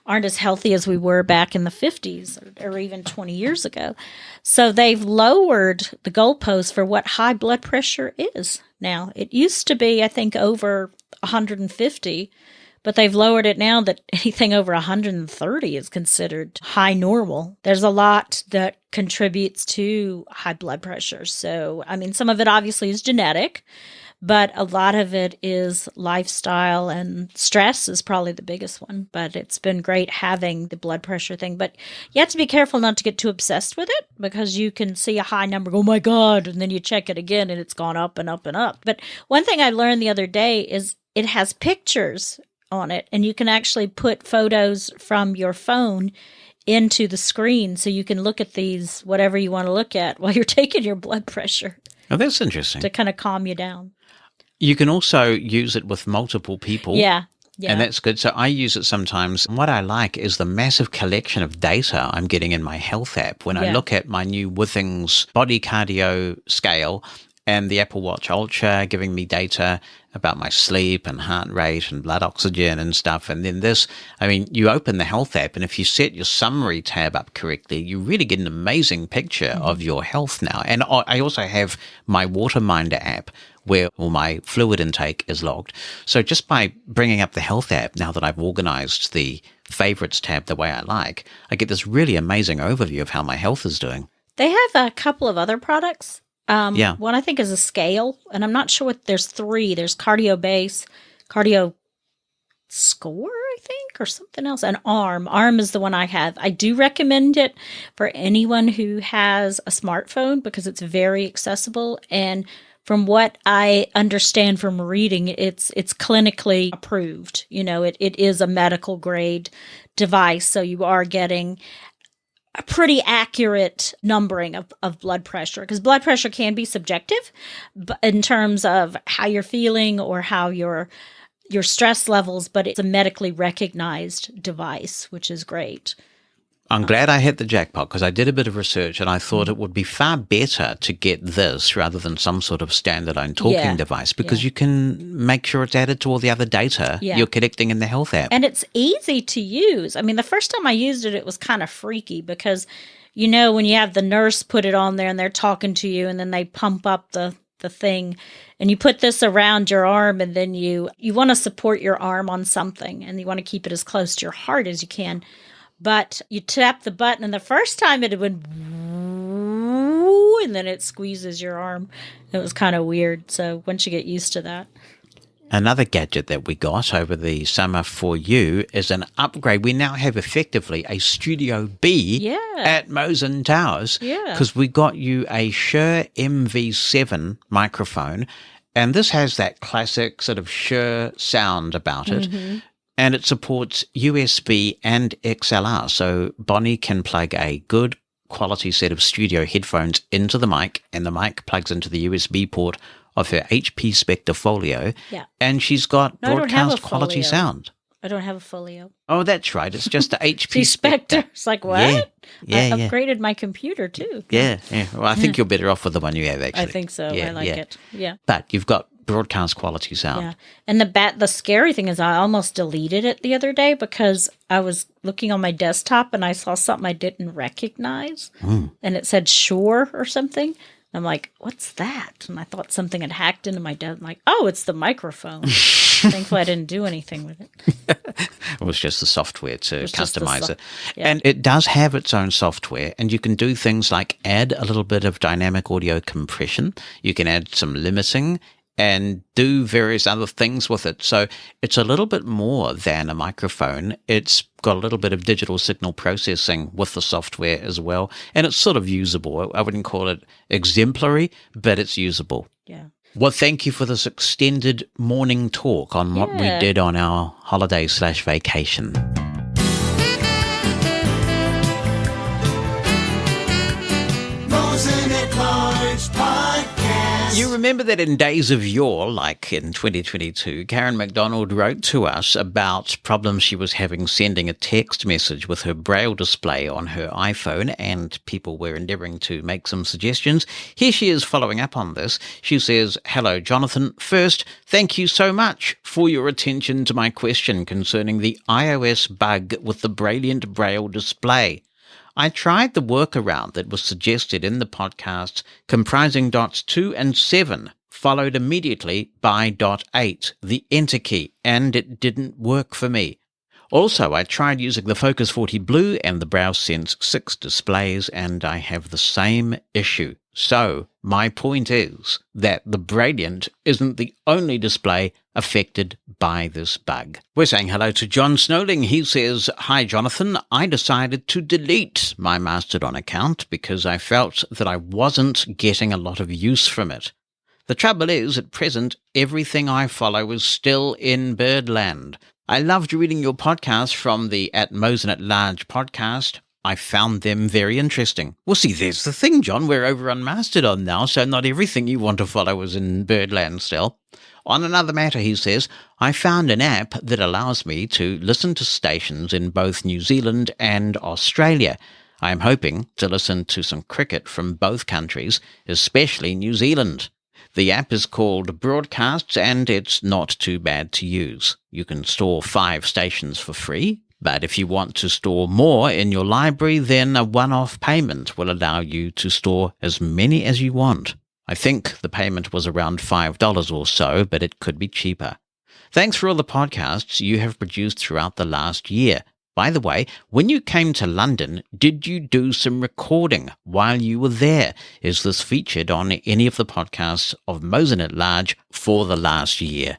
aren't as healthy as we were back in the 50s or even 20 years ago. So they've lowered the goalpost for what high blood pressure is now. It used to be, I think, over 150, but they've lowered it now that anything over 130 is considered high normal. There's a lot that contributes to high blood pressure. So, some of it obviously is genetic, but a lot of it is lifestyle, and stress is probably the biggest one. But it's been great having the blood pressure thing. But you have to be careful not to get too obsessed with it, because you can see a high number, go, oh my God, and then you check it again and it's gone up and up and up. But one thing I learned the other day is it has pictures on it, and you can actually put photos from your phone into the screen, so you can look at these, whatever you want to look at, while you're taking your blood pressure. Oh, that's interesting. To kind of calm you down. You can also use it with multiple people. Yeah. And that's good. So I use it sometimes. What I like is the massive collection of data I'm getting in my health app. When I look at my new Withings body cardio scale and the Apple Watch Ultra giving me data about my sleep and heart rate and blood oxygen and stuff. And then you open the health app, and if you set your summary tab up correctly, you really get an amazing picture of your health now. And I also have my Water Minder app, where all my fluid intake is logged. So just by bringing up the health app, now that I've organized the favorites tab the way I like, I get this really amazing overview of how my health is doing. They have a couple of other products. Yeah. One I think is a scale, and I'm not sure there's three. There's Cardio Base, Cardio Score, I think, or something else. An arm. Arm is the one I have. I do recommend it for anyone who has a smartphone because it's very accessible. And from what I understand from reading, it's clinically approved. It is a medical grade device. So you are getting a pretty accurate numbering of blood pressure, because blood pressure can be subjective in terms of how you're feeling or how your stress levels, but it's a medically recognized device, which is great. I'm glad I hit the jackpot because I did a bit of research and I thought it would be far better to get this rather than some sort of standalone talking device, because you can make sure it's added to all the other data you're collecting in the health app. And it's easy to use. I mean, the first time I used it, it was kind of freaky because, when you have the nurse put it on there and they're talking to you and then they pump up the thing and you put this around your arm and then you want to support your arm on something and you want to keep it as close to your heart as you can. But you tap the button, and the first time it went, and then it squeezes your arm. It was kind of weird. So once you get used to that. Another gadget that we got over the summer for you is an upgrade. We now have effectively a Studio B at Mosen Towers because we got you a Shure MV7 microphone, and this has that classic sort of Shure sound about it. Mm-hmm. And it supports USB and XLR, so Bonnie can plug a good quality set of studio headphones into the mic, and the mic plugs into the USB port of her HP Spectre Folio, and she's got broadcast quality sound. I don't have a Folio. Oh, that's right. It's just the HP Spectre. It's like, what? Yeah, I upgraded my computer, too. Yeah. Well, I think you're better off with the one you have, actually. I think so. I like it. Yeah. But you've got broadcast quality sound. Yeah. And the scary thing is I almost deleted it the other day because I was looking on my desktop and I saw something I didn't recognize. And it said Shure or something. I'm like, what's that? And I thought something had hacked into my desk. I'm like, oh, it's the microphone. Thankfully, I didn't do anything with it. It was just the software to customize it. Yeah. And it does have its own software, and you can do things like add a little bit of dynamic audio compression. You can add some limiting and do various other things with it. So it's a little bit more than a microphone. It's got a little bit of digital signal processing with the software as well. And it's sort of usable. I wouldn't call it exemplary, but it's usable. Yeah. Well, thank you for this extended morning talk on what we did on our holiday/vacation. Mosen at Large Podcast. You remember that in days of yore, like in 2022, Karen MacDonald wrote to us about problems she was having sending a text message with her Braille display on her iPhone, and people were endeavouring to make some suggestions. Here she is following up on this. She says, "Hello, Jonathan. First, thank you so much for your attention to my question concerning the iOS bug with the brilliant Braille display. I tried the workaround that was suggested in the podcast, comprising dots 2 and 7, followed immediately by dot 8, the enter key, and it didn't work for me. Also, I tried using the Focus 40 Blue and the Braille Sense 6 displays, and I have the same issue. So, my point is that the Brilliant isn't the only display affected by this bug." We're saying hello to John Snowling. He says, "Hi, Jonathan. I decided to delete my Mastodon account because I felt that I wasn't getting a lot of use from it. The trouble is, at present, everything I follow is still in Birdland. I loved reading your podcast from the Mosen At Large podcast. I found them very interesting." Well, see, there's the thing, John. We're over on Mastodon now, so not everything you want to follow is in Birdland still. On another matter, he says, "I found an app that allows me to listen to stations in both New Zealand and Australia. I am hoping to listen to some cricket from both countries, especially New Zealand. The app is called Broadcasts, and it's not too bad to use. You can store 5 stations for free, but if you want to store more in your library, then a one-off payment will allow you to store as many as you want. I think the payment was around $5 or so, but it could be cheaper. Thanks for all the podcasts you have produced throughout the last year. By the way, when you came to London, did you do some recording while you were there? Is this featured on any of the podcasts of Mosen at Large for the last year?"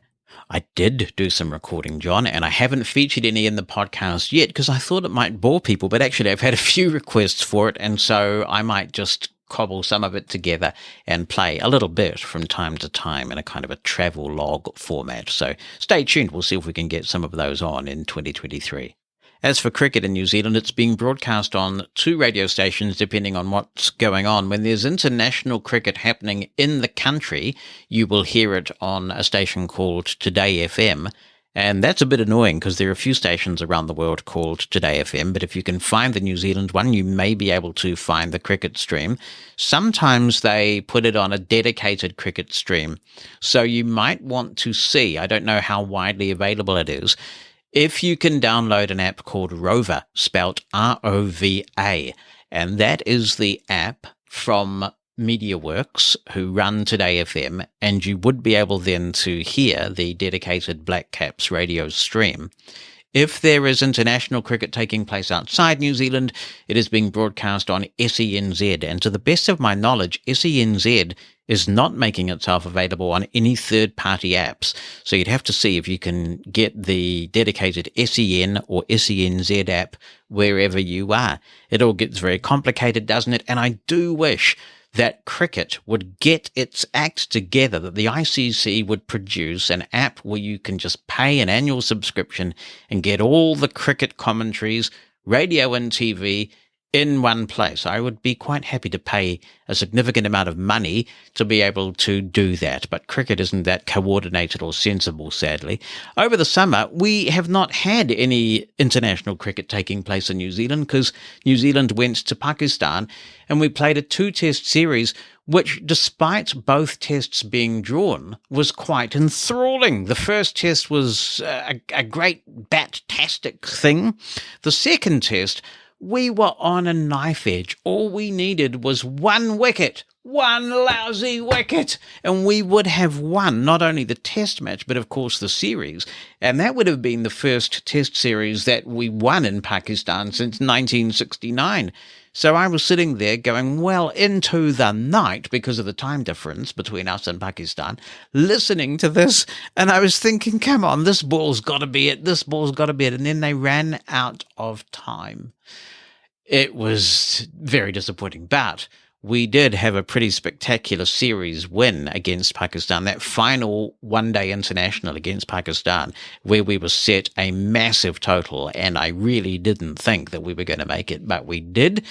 I did do some recording, John, and I haven't featured any in the podcast yet because I thought it might bore people, but actually I've had a few requests for it, and so I might just cobble some of it together and play a little bit from time to time in a kind of a travel log format. So stay tuned. We'll see if we can get some of those on in 2023. As for cricket in New Zealand, it's being broadcast on 2 radio stations depending on what's going on. When there's international cricket happening in the country, you will hear it on a station called Today FM. And that's a bit annoying because there are a few stations around the world called Today FM, but if you can find the New Zealand one, you may be able to find the cricket stream. Sometimes they put it on a dedicated cricket stream, so you might want to see, I don't know how widely available it is, if you can download an app called Rova, spelt R-O-V-A, and that is the app from MediaWorks, who run Today FM, and you would be able then to hear the dedicated Black Caps radio stream. If there is international cricket taking place outside New Zealand, it is being broadcast on SENZ, and to the best of my knowledge, SENZ is not making itself available on any third-party apps. So you'd have to see if you can get the dedicated SEN or SENZ app wherever you are. It all gets very complicated, doesn't it? And I do wish that cricket would get its act together, that the ICC would produce an app where you can just pay an annual subscription and get all the cricket commentaries, radio and TV, in one place. I would be quite happy to pay a significant amount of money to be able to do that, but cricket isn't that coordinated or sensible, sadly. Over the summer, we have not had any international cricket taking place in New Zealand because New Zealand went to Pakistan and we played a 2-test series which, despite both tests being drawn, was quite enthralling. The first test was a great bat-tastic thing. The second test, we were on a knife edge. All we needed was one wicket, one lousy wicket, and we would have won not only the test match, but of course the series. And that would have been the first test series that we won in Pakistan since 1969. So I was sitting there going well into the night because of the time difference between us and Pakistan, listening to this, and I was thinking, come on, this ball's got to be it, this ball's got to be it. And then they ran out of time. It was very disappointing, but we did have a pretty spectacular series win against Pakistan, that final one-day international against Pakistan, where we were set a massive total, and I really didn't think that we were going to make it, but we did.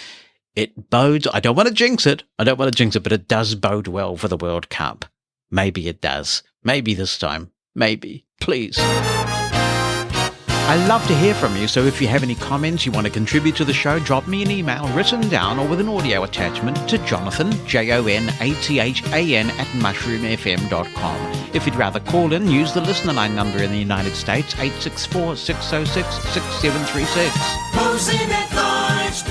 It bodes, I don't want to jinx it, but it does bode well for the World Cup. Maybe it does. Maybe this time. Maybe. Please. I love to hear from you, so if you have any comments you want to contribute to the show, drop me an email written down or with an audio attachment to Jonathan, Jonathan, @mushroomfm.com. If you'd rather call in, use the listener line number in the United States, 864-606-6736. Mosen At Large